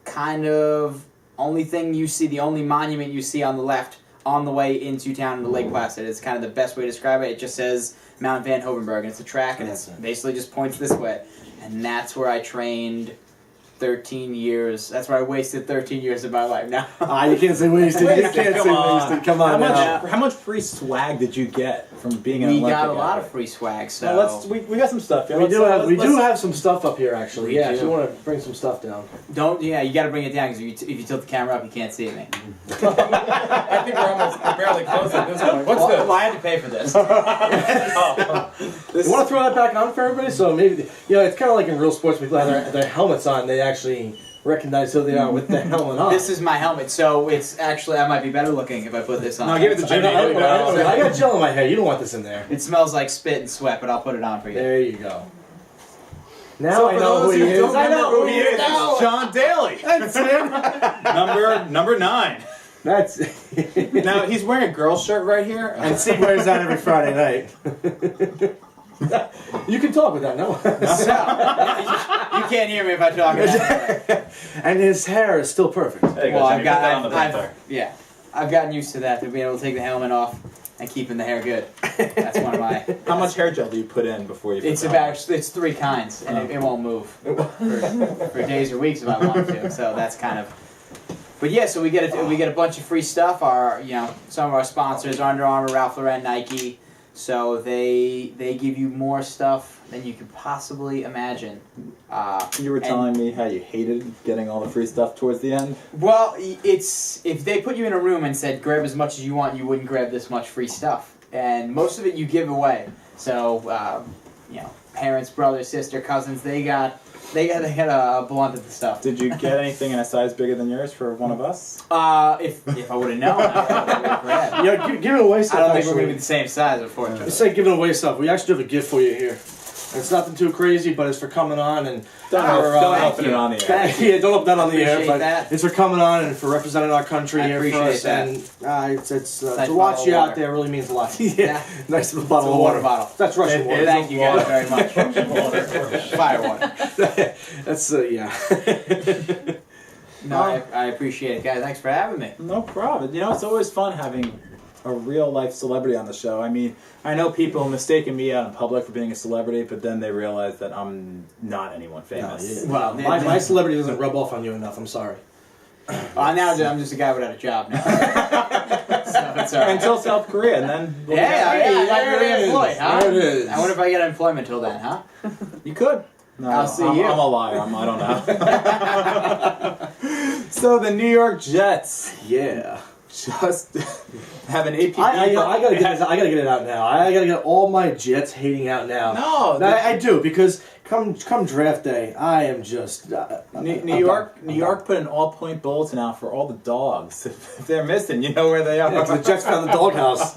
kind of only thing you see, the only monument you see on the left on the way into town into Lake Placid. It's kind of the best way to describe it. It just says Mount Van Hovenberg, and it's a track, and it's basically just points this way. And that's where I trained 13 years. That's where I wasted 13 years of my life. Now, You can't say wasted. You can't say wasted. Come on now. How much free swag did you get from being an we Olympic got a lot athlete? of free swag. So Well, we got some stuff. Yeah, We do let's- have some stuff up here actually. We Yeah, do. if you want to bring some stuff down. you got to bring it down because if you tilt the camera up, you can't see me. I think we're barely close at this point. What's Well, this? I have to pay for this. You want to throw that back on for everybody? So maybe it's kind of like in real sports. People have their helmets on. They actually recognize who they are with the helmet on. This is my helmet, so it's actually I might be better looking if I put this on. No, give it to Jimmy. I got gel in my hair. You don't want this in there. It smells like spit and sweat, but I'll put it on for you. There you go. Now So I for know who those he who is. don't I know remember who he is. it's John Daly. That's him. number 9. That's Now he's wearing a girl's shirt right here. and Steve wears that every Friday night. You can talk with that, no? So, you can't hear me if I talk about it. And his hair is still perfect. There you go, Well, Jimmy. I've Put that on got, the I've, back there. yeah. I've gotten used to that, to being able to take the helmet off and keeping the hair good. That's one of my. How much hair gel do you put in before you? Put It's 3 kinds, and it won't move for days or weeks if I want to. So that's kind of. But yeah, so we get a bunch of free stuff. Some of our sponsors, Under Armour, Ralph Lauren, Nike. So they give you more stuff than you could possibly imagine. You were telling me how you hated getting all the free stuff towards the end. Well, it's if they put you in a room and said grab as much as you want, you wouldn't grab this much free stuff, and most of it you give away. So parents, brother, sister, cousins, they got a blunt of the stuff. Did you get anything in a size bigger than yours for one of us? If I would have known, I would have giving away stuff. I don't think we're going to be the same size, unfortunately. It's like giving away stuff. We actually have a gift for you here. It's nothing too crazy, but it's for coming on and Don't open it on the air. Yeah, don't open that on the air. Appreciate But that. it's for coming on and for representing our country I here for appreciate us. that. And it's Nice to watch bottle you of out water. there really means a lot. Yeah. Nice little bottle It's a of water bottle. That's Russian water. Thank you guys very much. Fire water. That's yeah. No, I appreciate it, guys. Thanks for having me. No problem. It's always fun having a real life celebrity on the show. I mean, I know people mistaken me out in public for being a celebrity, but then they realize that I'm not anyone famous. Well, my celebrity doesn't rub off on you enough. I'm sorry. Now I'm just a guy without a job now. So it's all right. Until South Korea, and then I'm not really employed, huh? There it is. I wonder if I get unemployment till then, huh? you could. No, I'll see I'm you. a liar. I don't know. So the New York Jets Yeah. just have an APB. I gotta get it out now. I gotta get all my Jets hating out now. No, I do, because come draft day, I am just New York put an all-point bulletin out for all the dogs. If they're missing, you know where they are. Yeah, 'cause the Jets found the doghouse.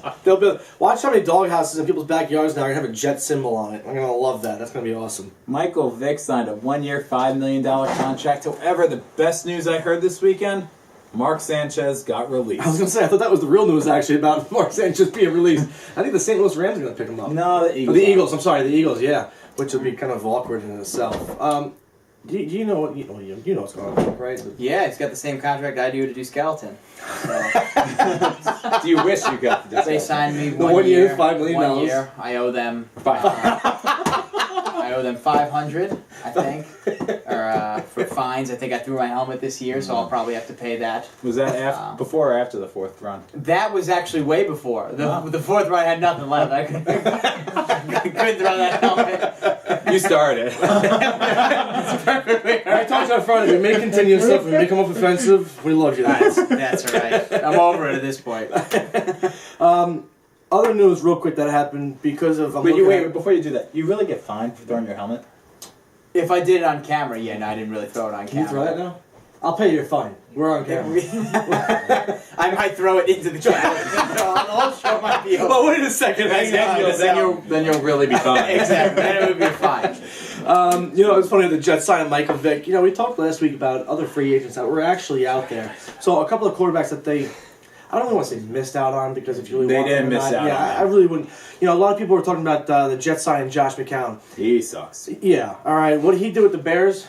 Watch how many doghouses in people's backyards now are gonna have a Jet symbol on it. I'm gonna love that. That's gonna be awesome. Michael Vick signed a 1-year, $5 million contract. However, the best news I heard this weekend, Mark Sanchez got released. I was gonna say, I thought that was the real news actually about Mark Sanchez being released. I think the St. Louis Rams are gonna pick him up. No, the Eagles. The Eagles. I'm sorry, the Eagles. Yeah, which would be kind of awkward in itself. Do you know what you know what's going on, right? Yeah, he's got the same contract I do to do skeleton. So, Do you wish you got this? they signed me The 1 1 year, year, $5 million. 1 year. I owe them. I owe them $500, I think, or for fines. I think I threw my helmet this year, so I'll probably have to pay that. Was that before or after the 4th round? That was actually way before. The 4th round I had nothing left. I couldn't throw that helmet. You started. It's perfectly I told you up front, if you may continue stuff and become up offensive, we love you. That's all right. I'm over it at this point. Other news, real quick, that happened because of. Wait, before you do that, you really get fined for throwing your helmet? If I did it on camera, yeah, no, I didn't really throw it on Can you camera. throw that now? I'll pay you your fine. We're on camera. I might throw it into the camera. The whole show might be over. Oh, wait a second. Then you'll really be fined. Exactly. Then it would be fine. It's funny, the Jets signed Michael Vick. We talked last week about other free agents that were actually out there. So a couple of quarterbacks that I don't really want to say missed out on, because if you really They want didn't them or miss not, out yeah, on that. I really wouldn't. A lot of people were talking about the Jets signing Josh McCown. He sucks. Yeah, all right. What did he do with the Bears?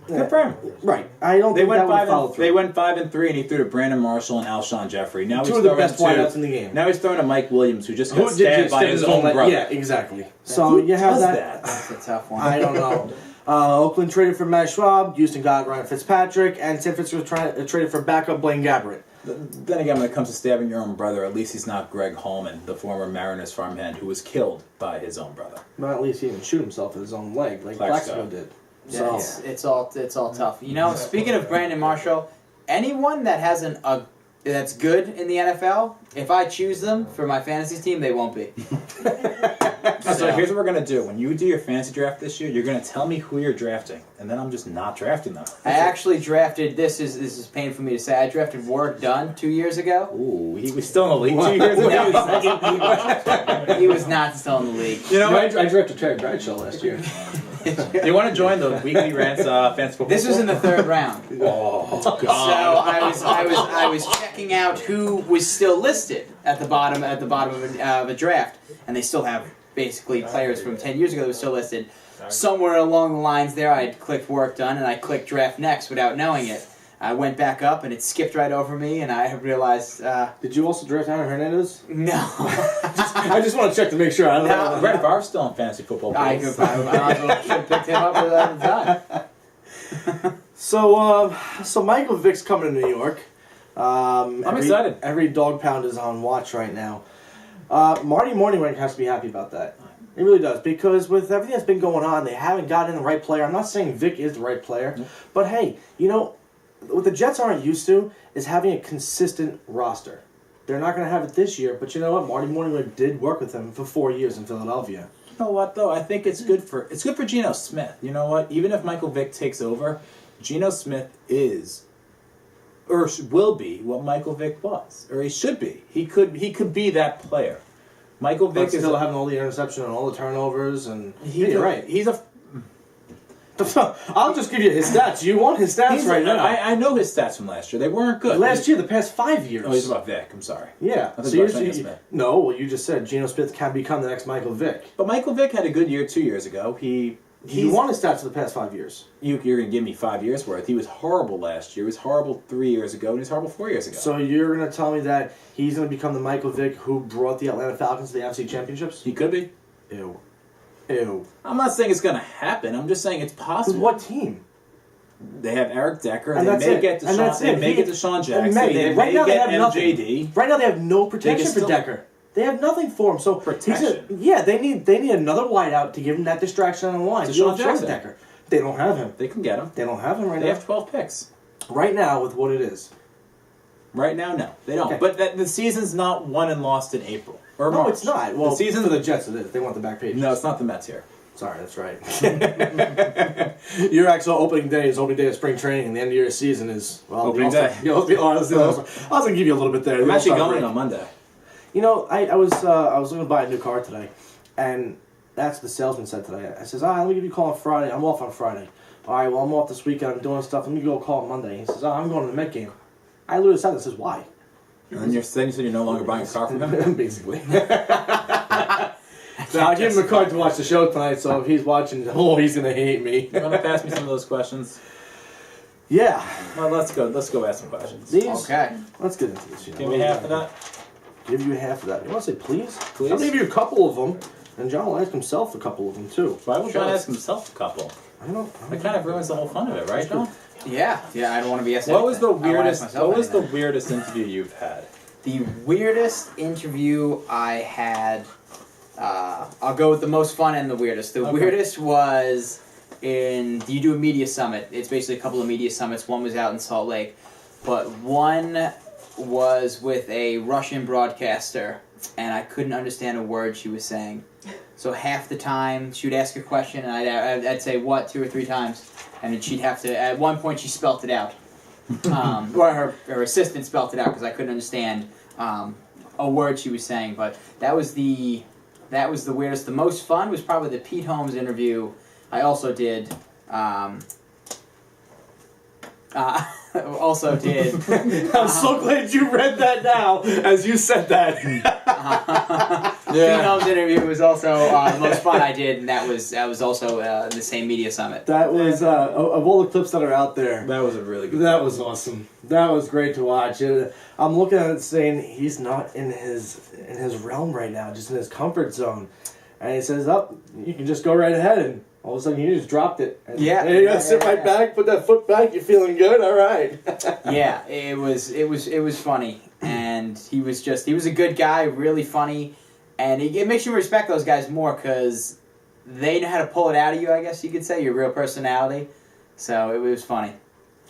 Good for him. Right. I don't They think went that would follow through. They went 5-3, and he threw to Brandon Marshall and Alshon Jeffrey. Now Two he's of the throwing best wideouts in the game. Now he's throwing to Mike Williams, who just got Who did stabbed by his own brother. Yeah, exactly. So you have that. That's a tough one. I don't know. Oakland traded for Matt Schwab. Houston got Ryan Fitzpatrick, and San Francisco traded for backup Blaine Gabbert. Then again, when it comes to stabbing your own brother, at least he's not Greg Holman, the former Mariners farmhand who was killed by his own brother. But at least he didn't shoot himself in his own leg like Plaxico did. Yeah, So it's all tough. Speaking of Brandon Marshall, anyone that hasn't that's good in the NFL, if I choose them for my fantasy team, they won't be. So here's what we're going to do. When you do your fantasy draft this year, you're going to tell me who you're drafting, and then I'm just not drafting them. I actually drafted, this is painful for me to say, I drafted Warwick Dunn 2 years ago. Ooh, he was still in the league 2 years ago. He was not still in the league. You know I what? drafted Terry Bradshaw last year. Do you want to join the weekly Rants fantasy football? This was in the 3rd round. Oh, So I was checking out who was still listed at the bottom of a draft, and they still have basically players from 10 years ago that were still listed. Somewhere along the lines there, I had clicked Work Done, and I clicked Draft Next without knowing it. I went back up, and it skipped right over me, and I realized... Did you also draft Aaron Hernandez? No. I just want to check to make sure. I don't know. Brett Favre's still in fantasy football. I Please. should have picked him up at the time. So Michael Vick's coming to New York. I'm excited. Every dog pound is on watch right now. Marty Morningweg has to be happy about that. He really does, because with everything that's been going on, they haven't gotten the right player. I'm not saying Vick is the right player, but hey, what the Jets aren't used to is having a consistent roster. They're not going to have it this year, but you know what? Marty Morningweg did work with him for 4 years in Philadelphia. You know what though? I think it's good for Geno Smith. You know what? Even if Michael Vick takes over, Geno Smith is or will be what Michael Vick was, or he should be. He could be that player. Michael Vick is still having all the interception and all the turnovers, and you're right. He's a. I'll just give you his stats. You want his stats right now? I know his stats from last year. They weren't good. The past 5 years. Oh, he's about Vick. I'm sorry. Yeah. I think about Smith. No, well, you just said Geno Smith can become the next Michael Vick. But Michael Vick had a good year 2 years ago. You want his stats for the past 5 years. You're going to give me 5 years worth. He was horrible last year. He was horrible 3 years ago, and he was horrible 4 years ago. So you're going to tell me that he's going to become the Michael Vick who brought the Atlanta Falcons to the NFC Championships? He could be. Ew. I'm not saying it's going to happen. I'm just saying it's possible. With what team? They have Eric Decker. And they that's may it. get Deshaun Jackson. They may have get nothing. MJD. Right now they have no protection for Decker. They have nothing for him. So protection. They need another wideout to give him that distraction on the line. Deshaun Jackson. Decker. They don't have him. They can get him. They don't have him right now. They have 12 picks. Right now with what it is. Right now, no. They don't. Okay. But the season's not won and lost in April. Or No, March. it's not. Well, the season for the Jets it is. They want the back page. No, it's not the Mets here. Sorry, that's right. Your actual opening day is opening day of spring training, and the end of your season is opening day. I was gonna give you a little bit there. I'm actually going on Monday. I was looking to buy a new car today, and that's what the salesman said today. I says, let me give you a call on Friday. I'm off on Friday. All right, well, I'm off this weekend. I'm doing stuff. Let me go call on Monday. He says, I'm going to the Met game. I literally said, "This is why." And then you said you're no longer buying a car from him? Basically. Now, I gave him a card to watch the show tonight, so if he's watching, he's going to hate me. You want to pass me some of those questions? Yeah. Well, let's go ask some questions. Okay. Let's get into this. Give me half of that. Give you half of that. You want to say please? Please. I'll give you a couple of them, and John will ask himself a couple of them, too. Why would John ask himself a couple? I don't That kind of ruins the whole fun of it, right, John? Yeah, I don't want to be asked What was the anything. weirdest interview you've had? The weirdest interview I had, I'll go with the most fun and the weirdest. The weirdest was you do a media summit. It's basically a couple of media summits. One was out in Salt Lake, but one was with a Russian broadcaster, and I couldn't understand a word she was saying. So half the time, she would ask a question, and I'd say, what, 2 or 3 times? And then she'd have to, at one point she spelt it out. Or her assistant spelt it out because I couldn't understand a word she was saying. But that was the weirdest. The most fun was probably the Pete Holmes interview I also did. Also did. I'm so glad you read that now as you said that. Pete Holmes' interview was also the most fun I did, and that was also the same media summit. That was of all the clips that are out there. That was a really good. That was awesome. That was great to watch. I'm looking at it saying he's not in his realm right now, just in his comfort zone, and he says, you can just go right ahead and." All of a sudden, you just dropped it. And you gotta sit right back, put that foot back. You're feeling good. All right. Yeah, it was funny, and he was a good guy, really funny, and it makes you respect those guys more because they know how to pull it out of you. I guess you could say your real personality. So it was funny.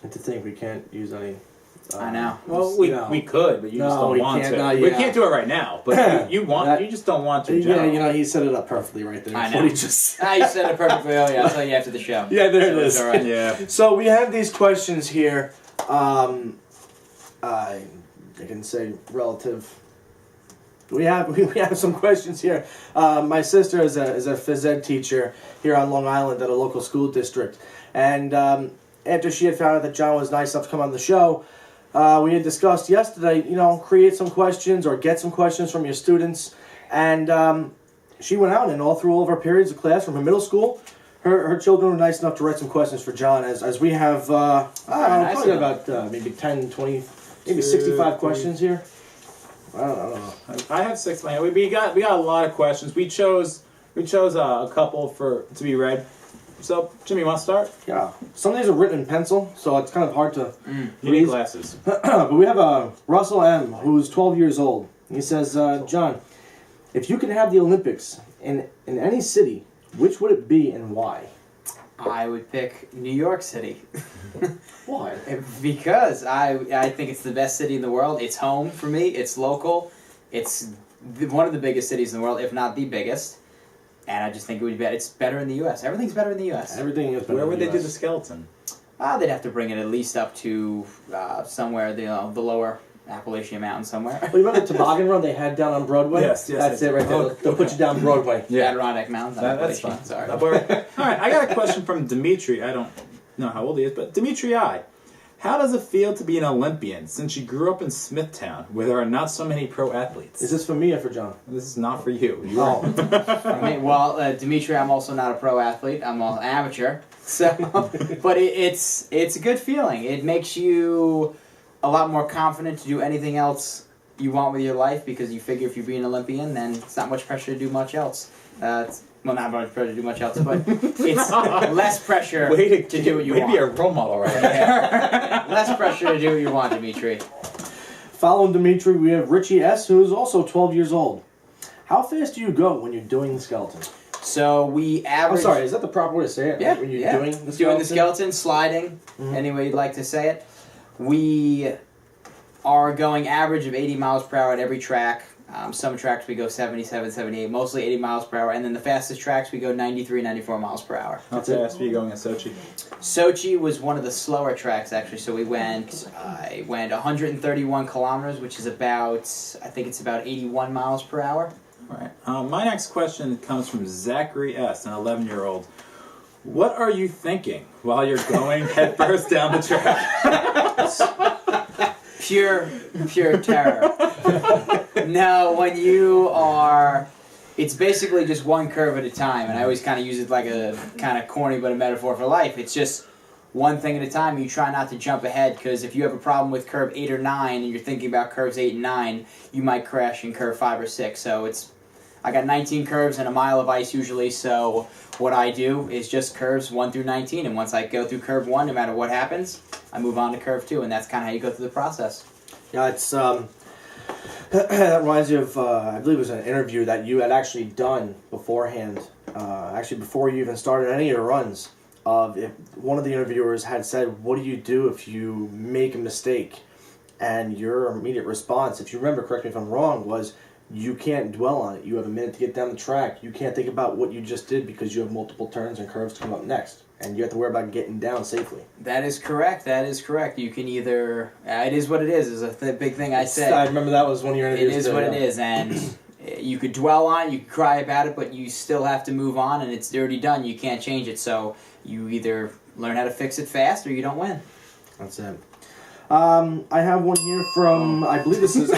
And to think we can't use any. I know. Well, we could, but you just don't want to. We can't do it right now, but you just don't want to. Yeah, he set it up perfectly right there. I know. He just... You said it perfectly. Oh, yeah, I'll tell you after the show. Yeah, there it is. All right. Yeah. So we have these questions here. I can say relative. We have some questions here. My sister is a phys ed teacher here on Long Island at a local school district, and after she had found out that John was nice enough to come on the show. We had discussed yesterday, create some questions or get some questions from your students. And she went out and all through all of our periods of class from her middle school her children were nice enough to write some questions for John, as we have, nice probably of about maybe 10, 20, maybe 65 questions here. I don't know. I have 6. Man, we got a lot of questions. We chose a couple to be read. So, Jimmy, you want to start? Yeah. Some of these are written in pencil, so it's kind of hard to You need read. glasses. But we have Russell M., who's 12 years old. He says, John, if you could have the Olympics in any city, which would it be and why? I would pick New York City. Why? Because I think it's the best city in the world. It's home for me. It's local. It's one of the biggest cities in the world, if not the biggest. And I just think it would be better. It's better in the U.S. Everything's better in the U.S. Everything is better. Where in would the they do US. the skeleton? They'd have to bring it at least up to somewhere, the lower Appalachian Mountain somewhere. Well, you remember the toboggan run they had down on Broadway? Yes, That's it right there. Oh, They'll put you down Broadway. Yeah. Adirondack Mountain. That's Appalachian, fine. Sorry. All right, I got a question from Dimitri. I don't know how old he is, but Dimitri I. How does it feel to be an Olympian since you grew up in Smithtown, where there are not so many pro athletes? Is this for me or for John? This is not for you. Well, Dimitri, I'm also not a pro athlete. I'm an amateur. So, but it's a good feeling. It makes you a lot more confident to do anything else you want with your life because you figure if you be an Olympian, then it's not much pressure to do much else. Well, not much pressure to do much else, but it's less pressure to do what you want. Maybe a role model right now. Yeah. Less pressure to do what you want, Dimitri. Following Dimitri, we have Richie S., who is also 12 years old. How fast do you go when you're doing the skeleton? So we average... I'm sorry, is that the proper way to say it? Yeah, When you're doing the skeleton? Doing the skeleton, sliding, any way you'd like to say it. We are going average of 80 miles per hour at every track. Some tracks we go 77, 78, mostly 80 miles per hour. And then the fastest tracks we go 93, 94 miles per hour. How fast were you going in Sochi? Sochi was one of the slower tracks, actually. So we went 131 kilometers, which is about, I think it's about 81 miles per hour. All right. My next question comes from Zachary S., an 11-year-old. What are you thinking while you're going headfirst down the track? Pure terror. No, when you are... It's basically just one curve at a time, and I always kind of use it like a kind of corny but a metaphor for life. It's just one thing at a time. You try not to jump ahead, because if you have a problem with curve 8 or 9, and you're thinking about curves 8 and 9, you might crash in curve 5 or 6. So I got 19 curves and a mile of ice usually, so what I do is just curves 1 through 19, and once I go through curve 1, no matter what happens, I move on to curve 2, and that's kind of how you go through the process. Yeah, it's that reminds me of I believe it was an interview that you had actually done beforehand, actually before you even started any of your runs. If one of the interviewers had said, "What do you do if you make a mistake?" And your immediate response, if you remember, correct me if I'm wrong, was, "You can't dwell on it. You have a minute to get down the track. You can't think about what you just did because you have multiple turns and curves to come up next, and you have to worry about getting down safely." That is correct. That is correct. You can either... it is what it is a big thing I said. I remember that was one of your interviews. It is what it is, and you could dwell on it, you could cry about it, but you still have to move on, and it's already done. You can't change it, so you either learn how to fix it fast or you don't win. That's it. I have one here from, I believe this is...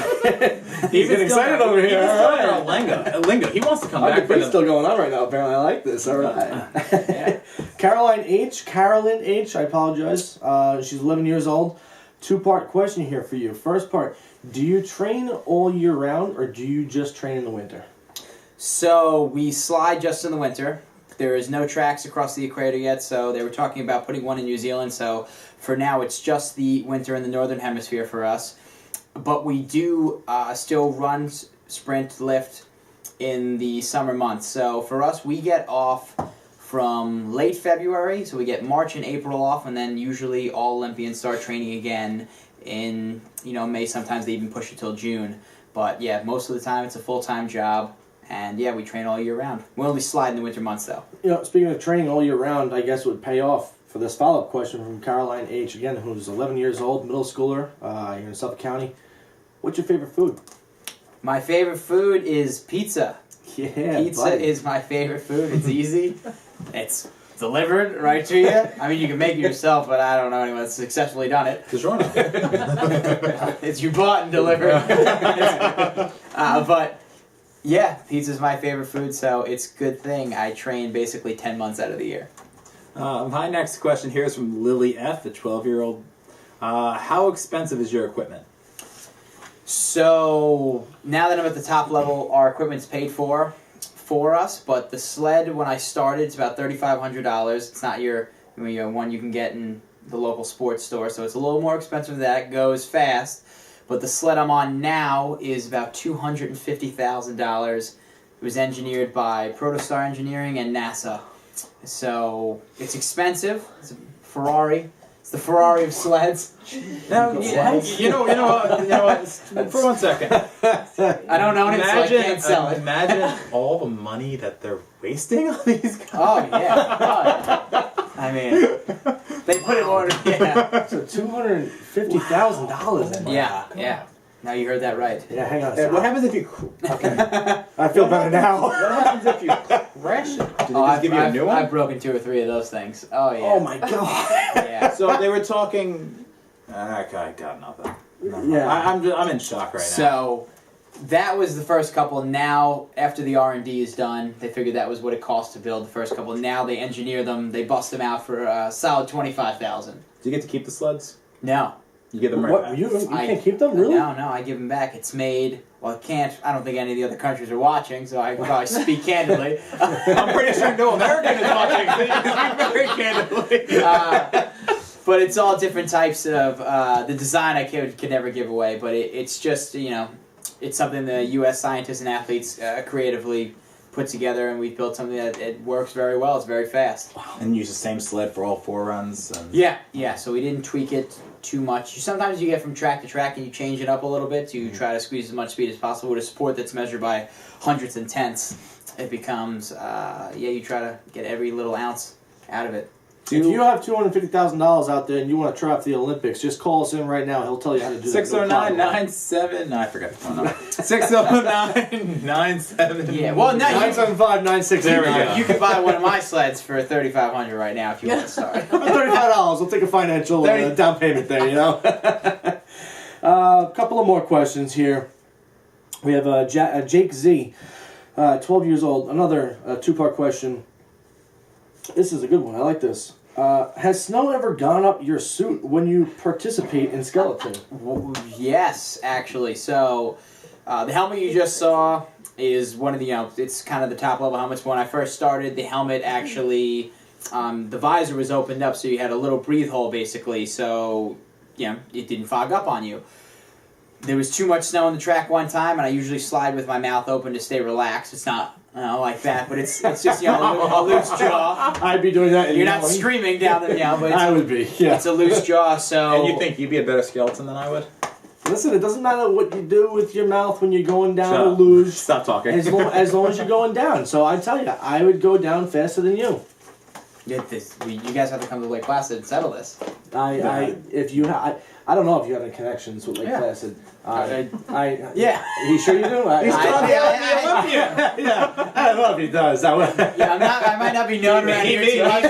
He's getting excited over here. All right. Lingo. He wants to come back for It's them. still going on right now, apparently. I like this. All right. Carolyn H., I apologize. She's 11 years old. Two-part question here for you. First part, do you train all year round, or do you just train in the winter? So we slide just in the winter. There is no tracks across the equator yet, so they were talking about putting one in New Zealand, so for now it's just the winter in the northern hemisphere for us. But we do still run, sprint, lift in the summer months. So for us, we get off from late February, so we get March and April off, and then usually all Olympians start training again in May. Sometimes they even push it till June. But yeah, most of the time it's a full-time job. And yeah, we train all year round. We only slide in the winter months, though. Speaking of training all year round, I guess it would pay off for this follow-up question from Caroline H., again, who's 11 years old, middle schooler, here in Suffolk County. What's your favorite food? My favorite food is pizza. Yeah, Pizza buddy. is my favorite food. It's easy. It's delivered right to you. I mean, you can make it yourself, but I don't know anyone that's successfully done it. DiGiorno. It's you bought and delivered. But Yeah, pizza's my favorite food, so it's a good thing I train basically 10 months out of the year. My next question here is from Lily F., a 12-year-old. How expensive is your equipment? So now that I'm at the top level, our equipment's paid for us, but the sled, when I started, it's about $3,500. It's not your one you can get in the local sports store, so it's a little more expensive than that. It goes fast. But the sled I'm on now is about $250,000. It was engineered by Protostar Engineering and NASA. So it's expensive. It's a Ferrari. It's the Ferrari of sleds. Now, you know what? For 1 second. I don't own it, so I can't sell it. Imagine all the money that they're wasting on these guys. Oh, yeah. I mean, they put it on. Yeah. So $250,000 in there. Yeah. Now you heard that right. Yeah, hang on a Hey, second. what happens if you... Okay. I feel better now. What happens if you crash it? Do they just give you a new one? I've broken 2 or 3 of those things. Oh, yeah. Oh, my God. Yeah. So they were talking... Okay, I got nothing. Yeah. I'm in shock right now. So that was the first couple. Now, after the R&D is done, they figured that was what it cost to build the first couple. Now they engineer them. They bust them out for a solid $25,000. Do you get to keep the sleds? No. You give them right What? back. You can't keep them? Really? No, I give them back. It's made... Well, I can't... I don't think any of the other countries are watching, so I can probably speak candidly. I'm pretty sure no American is watching. So you can speak very candidly. But it's all different types of... the design I could never give away, but it's just, it's something the U.S. scientists and athletes creatively put together, and we've built something that it works very well. It's very fast. And use the same sled for all 4 runs. And... Yeah, so we didn't tweak it too much. Sometimes you get from track to track and you change it up a little bit to try to squeeze as much speed as possible. With a sport that's measured by hundredths and tenths, it becomes, you try to get every little ounce out of it. If you have $250,000 out there and you want to try out for the Olympics, just call us in right now. He'll tell you how to do that. 609-97... No, I forgot the phone number. 609-97... Yeah, well, no, 975-9689. There we go. you can buy one of my sleds for $3,500 right now if you want to start. $35. We'll take a financial down payment there, A couple of more questions here. We have Jake Z, 12 years old. Another 2-part question. This is a good one. I like this. Has snow ever gone up your suit when you participate in skeleton? Yes, actually. So, the helmet you just saw is one of the, it's kind of the top level helmets. When I first started, the helmet actually, the visor was opened up so you had a little breathe hole basically, so, it didn't fog up on you. There was too much snow on the track one time, and I usually slide with my mouth open to stay relaxed. It's not like that, but it's just a loose jaw. I'd be doing that. You're not screaming down the but I would be. Yeah. It's a loose jaw. So. And you think you'd be a better skeleton than I would? Listen, it doesn't matter what you do with your mouth when you're going down a luge. Stop talking. As long as you're going down. So I tell you, I would go down faster than you. You guys have to come to Lake Placid and settle this. I don't know if you have any connections with Lake Placid. Yeah. You sure you do? He's trying to be Olympian. Yeah. I don't know if he does. I might not be known around here too much.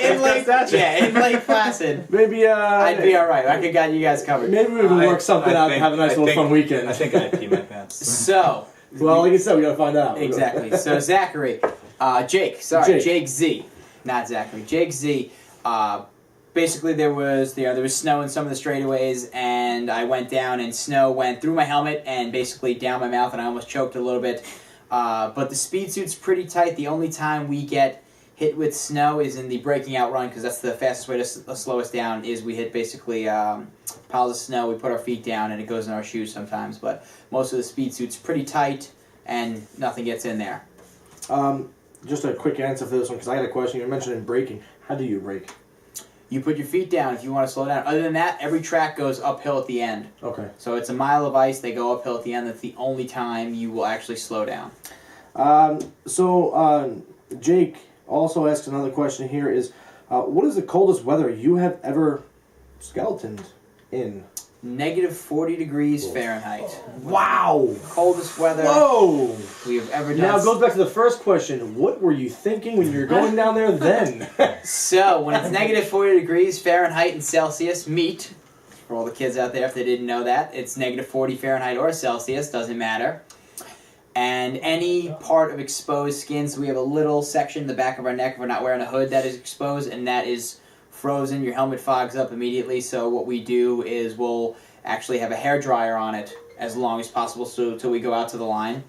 In Lake Placid. Maybe I'd be all right. I could got you guys covered. Maybe we can work something out and have a nice little fun weekend. I think I'd pee my pants. So. Well, like I said, we gotta find out. Exactly. So Zachary, Jake Z, not Zachary. Jake Z. Basically, there was snow in some of the straightaways, and I went down, and snow went through my helmet and basically down my mouth, and I almost choked a little bit. But the speed suit's pretty tight. The only time we get hit with snow is in the breaking out run, because that's the fastest way to slow us down. Is we hit basically piles of snow. We put our feet down, and it goes in our shoes sometimes. But most of the speed suit's pretty tight, and nothing gets in there. Just a quick answer for this one, because I got a question. You mentioned braking. How do you brake? You put your feet down if you want to slow down. Other than that, every track goes uphill at the end. Okay. So it's a mile of ice. They go uphill at the end. That's the only time you will actually slow down. Jake also asked another question here is, what is the coldest weather you have ever skeletoned in? -40 degrees Fahrenheit. Wow! Coldest weather we have ever done. Now it goes back to the first question. What were you thinking when you were going down there then? So, when it's -40 degrees Fahrenheit and Celsius meet, for all the kids out there if they didn't know that, it's -40 Fahrenheit or Celsius, doesn't matter. And any part of exposed skin, so we have a little section in the back of our neck if we're not wearing a hood that is exposed, and that is frozen. Your helmet fogs up immediately, so what we do is we'll actually have a hairdryer on it as long as possible till we go out to the line.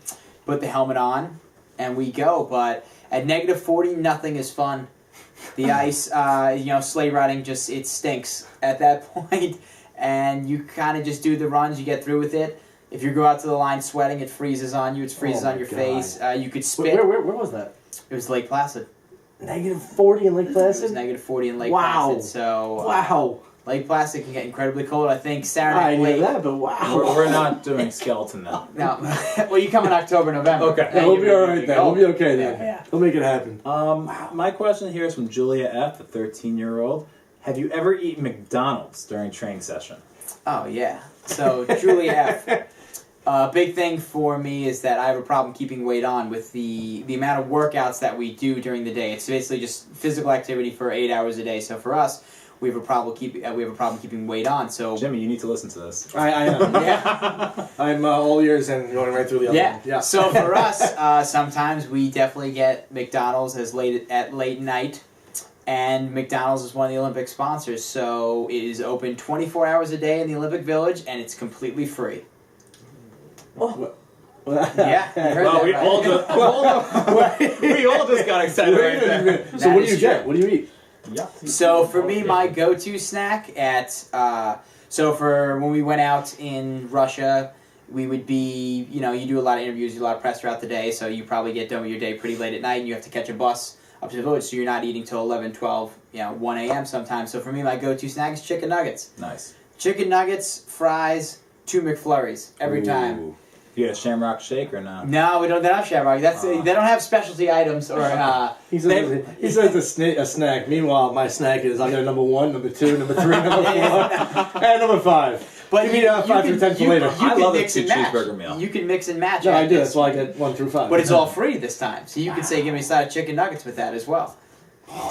Put the helmet on, and we go. But at -40, nothing is fun. The ice, sleigh riding it stinks at that point, and you kind of just do the runs, you get through with it. If you go out to the line sweating, it freezes on you, it freezes on your face. You could spit. Where was that? It was Lake Placid. -40 in Lake It Placid? was -40 in Lake Wow. Placid, so Wow. Lake Placid can get incredibly cold. I think Saturday I knew Lake. that, but wow. We're not doing skeleton now. No, well, you come in October, November. Okay. Yeah, we'll be alright then. We'll be okay then. Yeah. We'll make it happen. My question here is from Julia F., a 13-year-old. Have you ever eaten McDonald's during training session? Oh, yeah. So, Julie F. Big thing for me is that I have a problem keeping weight on with the amount of workouts that we do during the day. It's basically just physical activity for 8 hours a day. So for us, we have a problem keeping weight on. So Jimmy, you need to listen to this. I am. yeah, I'm all ears and going right through the other one. yeah. So for us, sometimes we definitely get McDonald's at late night. And McDonald's is one of the Olympic sponsors, so it is open 24 hours a day in the Olympic Village, and it's completely free. Oh. Yeah, you heard Well, that we right. we all just got excited right there. So That what do is you get? What do you eat? Yeah. So for me, my go-to snack for when we went out in Russia, we would be, you do a lot of interviews, you do a lot of press throughout the day, so you probably get done with your day pretty late at night, and you have to catch a bus up to the village, so you're not eating till 11, 12, 1 a.m. sometimes. So for me, my go-to snack is chicken nuggets. Nice. Chicken nuggets, fries, 2 McFlurries every time. Ooh. You get a Shamrock Shake or no? No, we don't. They don't have Shamrock. They don't have specialty items or. He says a snack. Meanwhile, my snack is I got a number 1, number 2, number 3, number 4, and number 5. But Give me 5 through 10 for later. I can love a mix and match. two-cheeseburger meal. You can mix and match. No, at I do. this. That's why I get 1 through 5. But it's all free this time, so you can say, "Give me a side of chicken nuggets with that as well."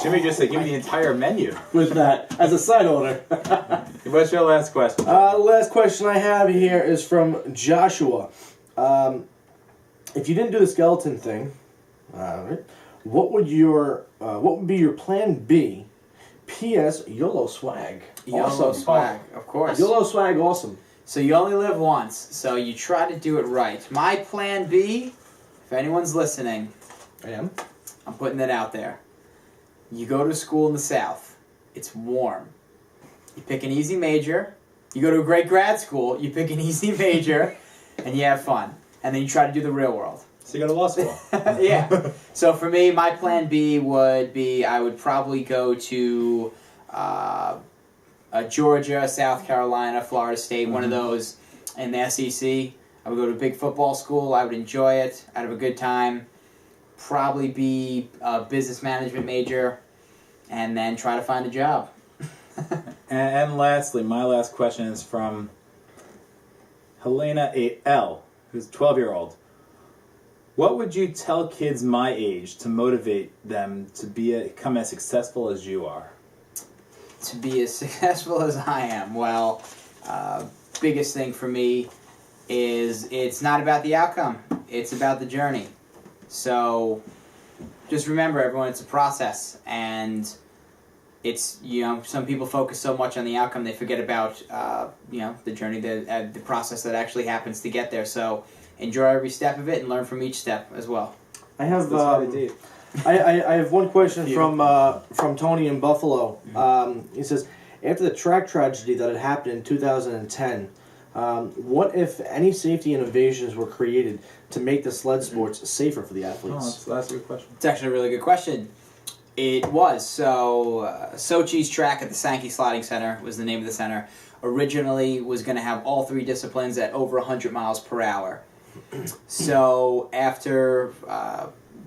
Jimmy just said, give me the entire menu. with that as a side order. What's your last question? The last question I have here is from Joshua. If you didn't do the skeleton thing, what would be your plan B? P.S. YOLO swag. YOLO swag, of course. YOLO swag, awesome. So you only live once, so you try to do it right. My plan B, if anyone's listening, I am. I'm putting it out there. You go to school in the South. It's warm. You pick an easy major. You go to a great grad school. You pick an easy major, and you have fun. And then you try to do the real world. So you go to law school. Yeah. So for me, my plan B would be I would probably go to Georgia, South Carolina, Florida State, one of those in the SEC. I would go to a big football school. I would enjoy it. I'd have a good time. Probably be a business management major, and then try to find a job. And lastly, my last question is from Helena A.L., who's a 12-year-old. What would you tell kids my age to motivate them to become as successful as you are? To be as successful as I am, well, biggest thing for me is it's not about the outcome. It's about the journey. So just remember, everyone, it's a process, and it's, some people focus so much on the outcome they forget about the journey, the process that actually happens to get there. So enjoy every step of it and learn from each step as well. I have That's very deep. I have one question from Tony in Buffalo. He says, after the track tragedy that had happened in 2010, what if any safety innovations were created to make the sled sports safer for the athletes? That's a good question. It's actually a really good question. It was. So, Sochi's track at the Sankey Sliding Center was the name of the center. Originally was going to have all 3 disciplines at over 100 miles per hour. So, after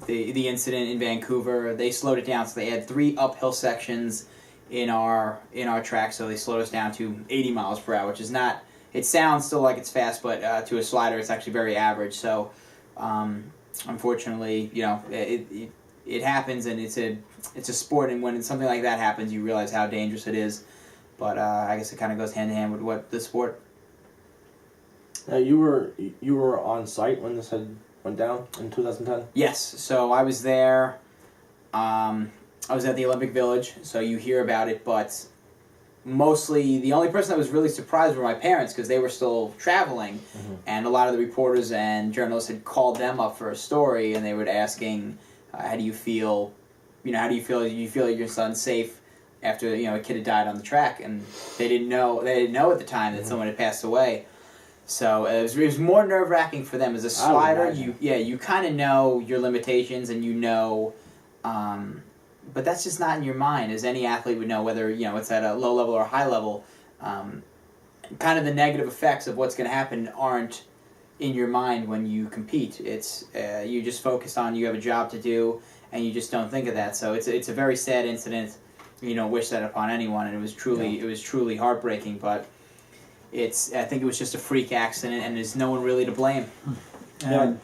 the incident in Vancouver, they slowed it down. So they had 3 uphill sections in our track. So they slowed us down to 80 miles per hour, which is not. It sounds still like it's fast, but to a slider, it's actually very average. So, unfortunately, it happens, and it's a sport, and when something like that happens, you realize how dangerous it is. But I guess it kind of goes hand in hand with what the sport. You were on site when this had went down in 2010? Yes, so I was there. I was at the Olympic Village, so you hear about it, but mostly the only person that was really surprised were my parents because they were still traveling, and a lot of the reporters and journalists had called them up for a story, and they were asking, "How do you feel? How do you feel? Do you feel like your son's safe after a kid had died on the track?" And they didn't know at the time that someone had passed away. So it was more nerve-wracking for them as a slider. You kind of know your limitations, and but that's just not in your mind, as any athlete would know, whether it's at a low level or a high level. Kind of the negative effects of what's going to happen aren't in your mind when you compete. It's you just focus on you have a job to do, and you just don't think of that. So it's a very sad incident. You don't wish that upon anyone, and it was truly heartbreaking. But I think it was just a freak accident, and there's no one really to blame. And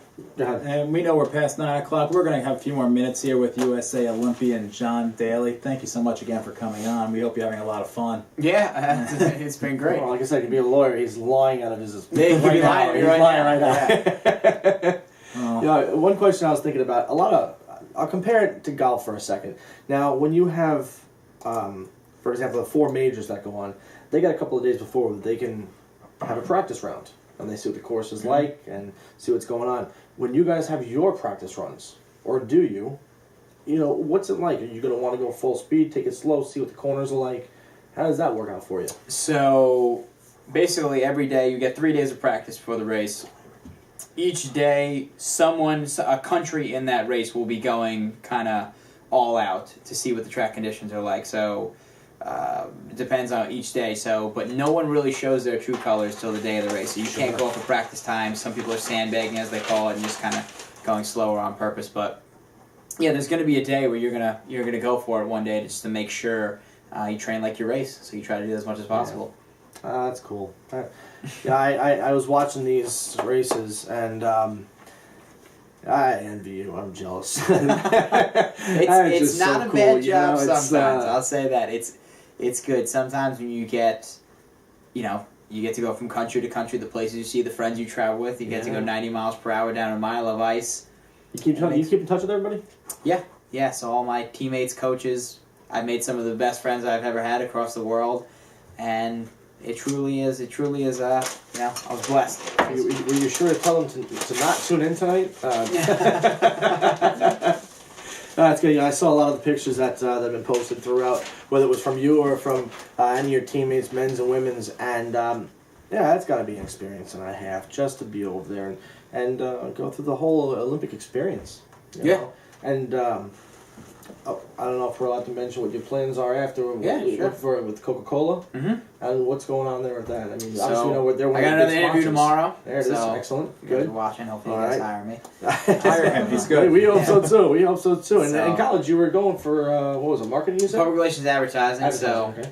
we know we're past 9 o'clock. We're going to have a few more minutes here with USA Olympian John Daly. Thank you so much again for coming on. We hope you're having a lot of fun. Yeah, it's been great. Well, like I said, he could be a lawyer. He's lying out of his... He's lying right now. Yeah. One question I was thinking about, I'll compare it to golf for a second. Now, when you have, for example, the 4 majors that go on, they got a couple of days before that they can have a practice round. And they see what the course is like and see what's going on. When you guys have your practice runs, or do you, what's it like? Are you going to want to go full speed, take it slow, see what the corners are like? How does that work out for you? So, basically every day you get 3 days of practice before the race. Each day, a country in that race will be going kind of all out to see what the track conditions are like. So, it depends on each day. But no one really shows their true colors till the day of the race. So you can't go for practice time. Some people are sandbagging, as they call it, and just kind of going slower on purpose. But yeah, there's going to be a day where you're gonna go for it one day just to make sure you train like your race. So you try to do as much as possible. Yeah. That's cool. I was watching these races, and I envy you. I'm jealous. It's not a bad job sometimes. I'll say that. It's good. Sometimes when you get, you get to go from country to country, the places you see, the friends you travel with, you get to go 90 miles per hour down a mile of ice. You keep in touch with everybody? Yeah. So all my teammates, coaches, I've made some of the best friends I've ever had across the world, and it truly is. I was blessed. Were you sure to tell them to not tune in tonight? That's good. I saw a lot of the pictures that have been posted throughout, whether it was from you or from any of your teammates, men's and women's, and that's got to be an experience and a half just to be over there and go through the whole Olympic experience. You know? And I don't know if we're allowed to mention what your plans are after. Sure. For with Coca-Cola. Mm-hmm. And what's going on there with that? I mean, obviously, I got another interview tomorrow. There it is. Excellent. Good. Good. Watching. Hopefully, you guys hire me. Hire him. He's good. We hope so too. And in college, you were going for what was it? Marketing? You said? Public relations, advertising. Okay.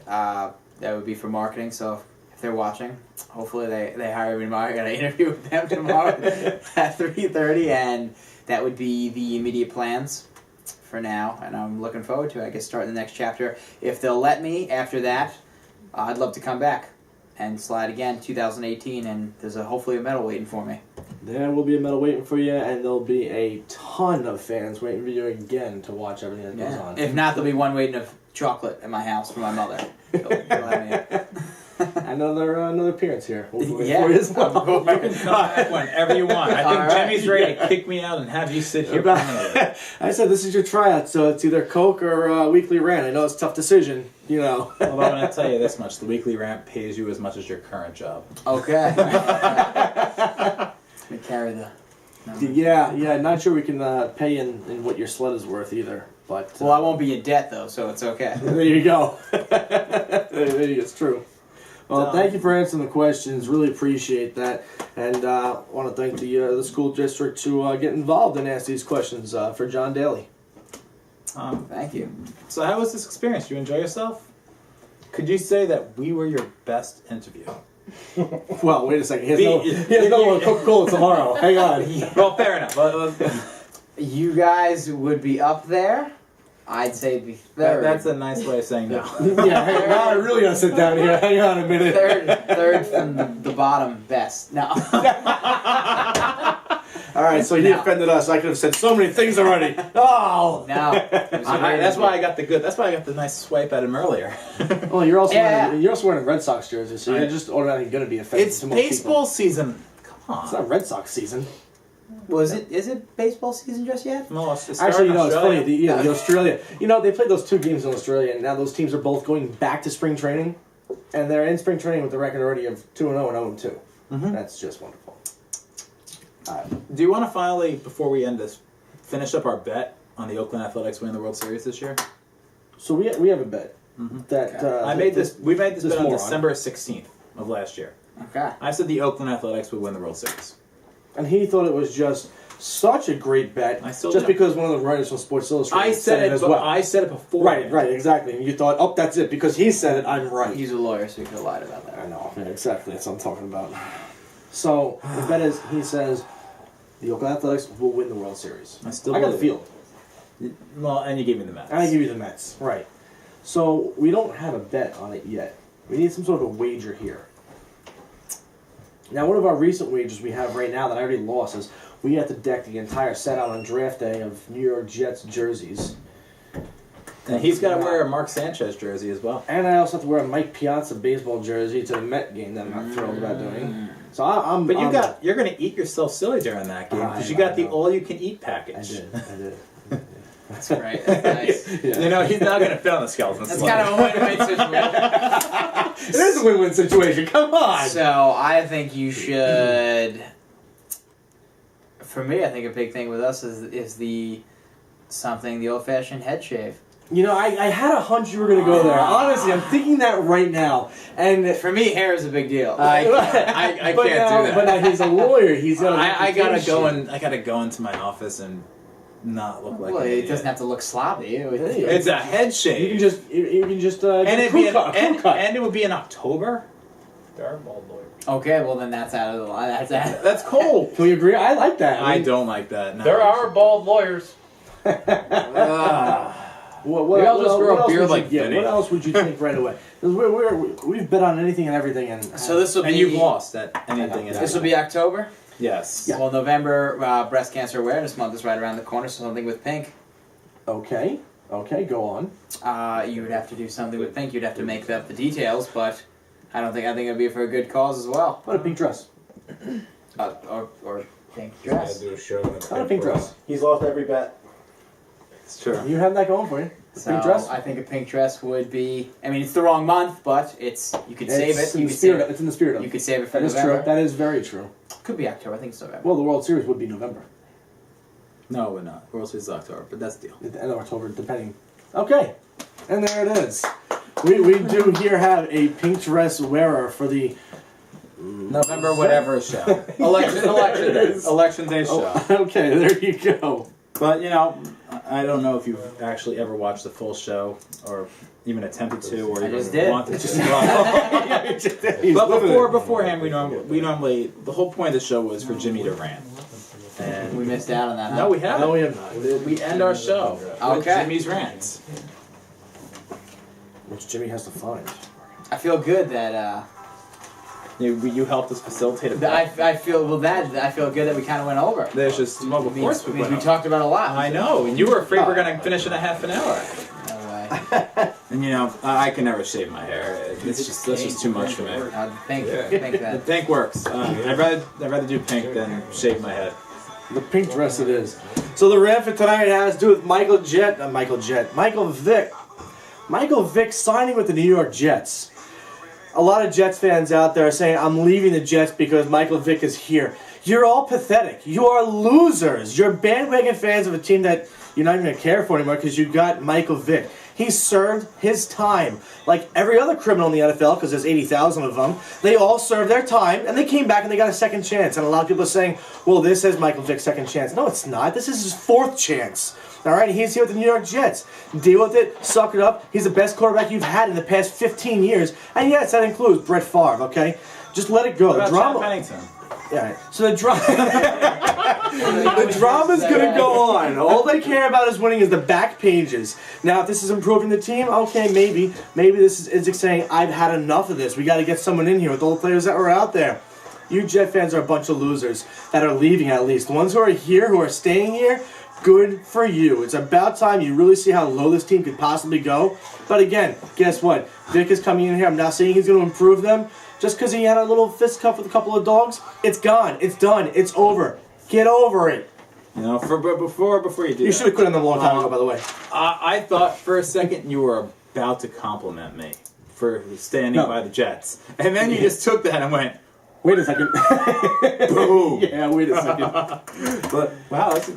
That would be for marketing. So if they're watching, hopefully they hire me tomorrow. I got an interview with them tomorrow at 3:30, and that would be the immediate plans for now, and I'm looking forward to, I guess, starting the next chapter. If they'll let me after that, I'd love to come back and slide again 2018, and there's hopefully a medal waiting for me. There will be a medal waiting for you, and there'll be a ton of fans waiting for you again to watch everything that goes on. If not, there'll be one waiting of chocolate at my house for my mother. She'll let me. Another appearance here. Yeah. For you as well. You can come back whenever you want. I think Jimmy's ready to kick me out and have you sit here permanently. I said this is your tryout, so it's either Coke or Weekly Rant. I know it's a tough decision, Although I'm going to tell you this much: the Weekly Rant pays you as much as your current job. Okay. We carry the numbers. Yeah. Not sure we can pay in what your sled is worth either. But I won't be in debt though, so it's okay. There you go. It's true. Well, thank you for answering the questions. Really appreciate that, and want to thank the school district to get involved and ask these questions for John Daly. Thank you. So, how was this experience? Did you enjoy yourself? Could you say that we were your best interview? Well, wait a second. He has no Coca-Cola tomorrow. Hang on. Well, fair enough. You guys would be up there. I'd say be third. That's a nice way of saying no. Yeah, now I really gotta sit down here. Hang on a minute. Third from the bottom best. No. All right, so he offended us. I could have said so many things already. Oh No. That's why I got the nice swipe at him earlier. Well, you're also Yeah. wearing a Red Sox jersey, so you're just automatically going to be offended. It's to most baseball people. season. Come on. It's not Red Sox season. Was it? Is it baseball season just yet? No, it's just Actually, you know, it's Australia. funny. The Australia. You know, they played those 2 games in Australia, and now those teams are both going back to spring training, and they're in spring training with the record already of 2-0 and 0-2. That's just wonderful. Do you want to finally, before we end this, finish up our bet on the Oakland Athletics winning the World Series this year? So we have a bet that We made this bet on moron. December 16th of last year. Okay. I said the Oakland Athletics would win the World Series. and he thought it was just such a great bet. I still just do. because one of the writers from Sports Illustrated I said it as but well. I said it before. Right, exactly. And you thought, oh, that's it because he said it. I'm right. He's a lawyer, so he could have lied about that. I know, yeah, exactly. That's what I'm talking about. So the bet is, he says, the Oakland Athletics will win the World Series. I still got the believe field. Well, and you gave me the Mets. And I give you the Mets. Right. So we don't have a bet on it yet. We need some sort of a wager here. Now, one of our recent wagers we have right now that I already lost is we have to deck the entire set out on draft day of New York Jets jerseys. And he's got to wear a Mark Sanchez jersey as well. And I also have to wear a Mike Piazza baseball jersey to the Met game that I'm not thrilled about doing. So I'm. But you're going to eat yourself silly during that game because you got the all-you-can-eat package. I did. That's right. That's nice. Yeah. You know, he's not going to fit on the skeleton. That's kind of a win-win situation. It is a win-win situation. Come on. So I think you should. For me, I think a big thing with us is the old-fashioned head shave. You know, I had a hunch you were going to go there. Honestly, I'm thinking that right now. And For me, hair is a big deal. I but can't now, do that. But now he's a lawyer. He's got. I gotta go into my office and not look like. Well, an it idiot. doesn't have to look sloppy. It's a head You shave. can just and get a it'd crew be cut. and it would be in October. There are bald lawyers. Okay, well then that's out of the line. That's out. That's cold. Can we agree? I like that. I don't like that. No. There are bald lawyers. What Maybe I'll just grow a else beard would you like get? Vinny. What else would you think right away? 'Cause we've bet on anything and everything, and So this will be. And you've lost at anything. in This that. will be October. Yes. Yeah. Well, November Breast Cancer Awareness Month is right around the corner, so something with pink. Okay, go on. You would have to do something with pink. You'd have to make up the details, but I think it'd be for a good cause as well. What a pink dress. Or pink Gotta dress. do a show in What a pink dress. He's lost every bet. It's true. You have that going for you. So Pink dress. I think a pink dress would be. I mean, it's the wrong month, but you could save It's it. in You the could spirit. save it. It's in the spirit of. You could save it for That is November. true. That is very true. Could be October. I think it's November. Well, the World Series would be November, No, we're not. World Series is October, but that's the deal. at the end of October, depending. Okay, and there it is. We do here have a pink dress wearer for the November whatever show. Election day show. Oh, okay, there you go. But you know, I don't know if you've actually ever watched the full show or even attempted to, or I even just did. wanted to. But beforehand, we normally the whole point of the show was for Jimmy to rant. And We missed out on that. no, we haven't. No, we have not. We end our show with Okay. Jimmy's rants. Which Jimmy has to find. I feel good that. You helped us facilitate a bet. I feel good that we kind of went over. There's just well, of course we we went. talked about a lot. I know, and you were afraid we're gonna finish in a half an hour. No way. And you know, I can never shave my hair. That's just too much for me. Think The that. pink works. I'd rather do pink than shave my head. The pink dress it is. So the rant for tonight has to do with Michael Vick. Michael Vick signing with the New York Jets. A lot of Jets fans out there are saying, I'm leaving the Jets because Michael Vick is here. You're all pathetic. You are losers. You're bandwagon fans of a team that you're not even going to care for anymore because you got Michael Vick. He served his time. Like every other criminal in the NFL, because there's 80,000 of them, they all served their time, and they came back and they got a second chance. And a lot of people are saying, well, this is Michael Vick's second chance. No, it's not. This is his fourth chance. All right, he's here with the New York Jets. Deal with it. Suck it up. He's the best quarterback you've had in the past 15 years. And yes, that includes Brett Favre, okay? Just let it go. What The about drama. Chad Pennington? Yeah. So the drama's gonna go on. All they care about is winning is the back pages. Now, if this is improving the team, okay, maybe this is Idzik saying, I've had enough of this. We got to get someone in here with all the players that were out there. You Jet fans are a bunch of losers that are leaving at least. The ones who are here, who are staying here, good for you. It's about time you really see how low this team could possibly go. But again, guess what? Vic is coming in here. I'm not saying he's going to improve them. Just because he had a little fist cuff with a couple of dogs, it's gone. It's done. It's over. Get over it. You know, before you do You should have quit on them a long time ago, by the way. I thought for a second you were about to compliment me for standing by the Jets. And then you just took that and went, Wait a second. boom. Yeah, wait a second. But, wow, that's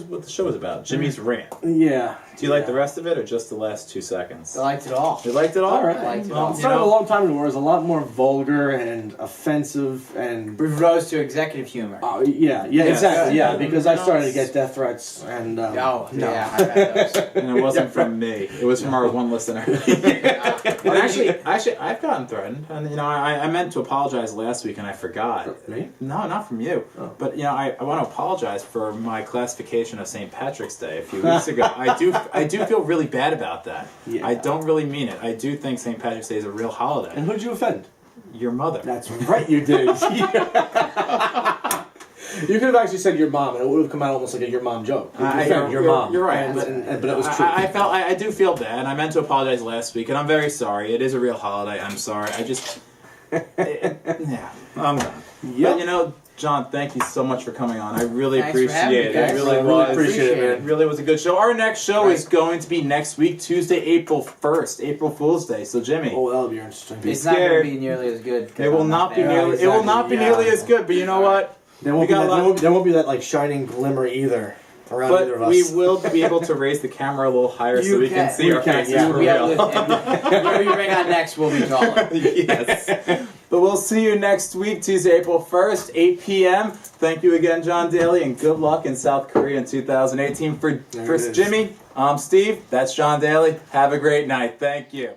what the show is about. Jimmy's rant. Yeah. Do you like the rest of it or just the last 2 seconds? I liked it all. You liked it all? All right. I liked it Well, all. It started a long time ago where it was a lot more vulgar and offensive and... We rose to executive humor. yeah, exactly, yeah. because I started to get death threats and... Oh, no. yeah, I've had those. And it wasn't from me. It was from our one listener. And actually, I've gotten threatened. And, you know, I meant to apologize last week and I forgot. Me? No, not from you. Oh. But, you know, I want to apologize for my classification of St. Patrick's Day a few weeks ago. I do feel really bad about that. Yeah. I don't really mean it. I do think St. Patrick's Day is a real holiday. And who'd you offend? Your mother. That's right, you did. You could have actually said your mom, and it would have come out almost like a your mom joke. You offended your mom. You're right. But it was true. I do feel bad. I meant to apologize last week, and I'm very sorry. It is a real holiday. I'm sorry. Yeah, I'm done. Yep. But, you know, John, thank you so much for coming on. I really Thanks for having appreciate me, it. guys. It really I was. really appreciate it, man. It really was a good show. Our next show is going to be next week, Tuesday, April 1st, April Fool's Day. So, Jimmy, Oh, that'll be interesting. It's not scared. going to be nearly as good. it will not be Yeah, nearly. It will not be exactly, nearly as good. But you know what? There won't, We got a lot- there won't be that like shining glimmer either around either of But us. we will be able to raise the camera a little higher so we can see We our can, faces yeah. for Yeah, real. whatever you bring on next will be taller. Yes. But we'll see you next week, Tuesday, April 1st, 8 p.m. Thank you again, John Daly, and good luck in South Korea in 2018. For There it is. Jimmy, I'm Steve. That's John Daly. Have a great night. Thank you.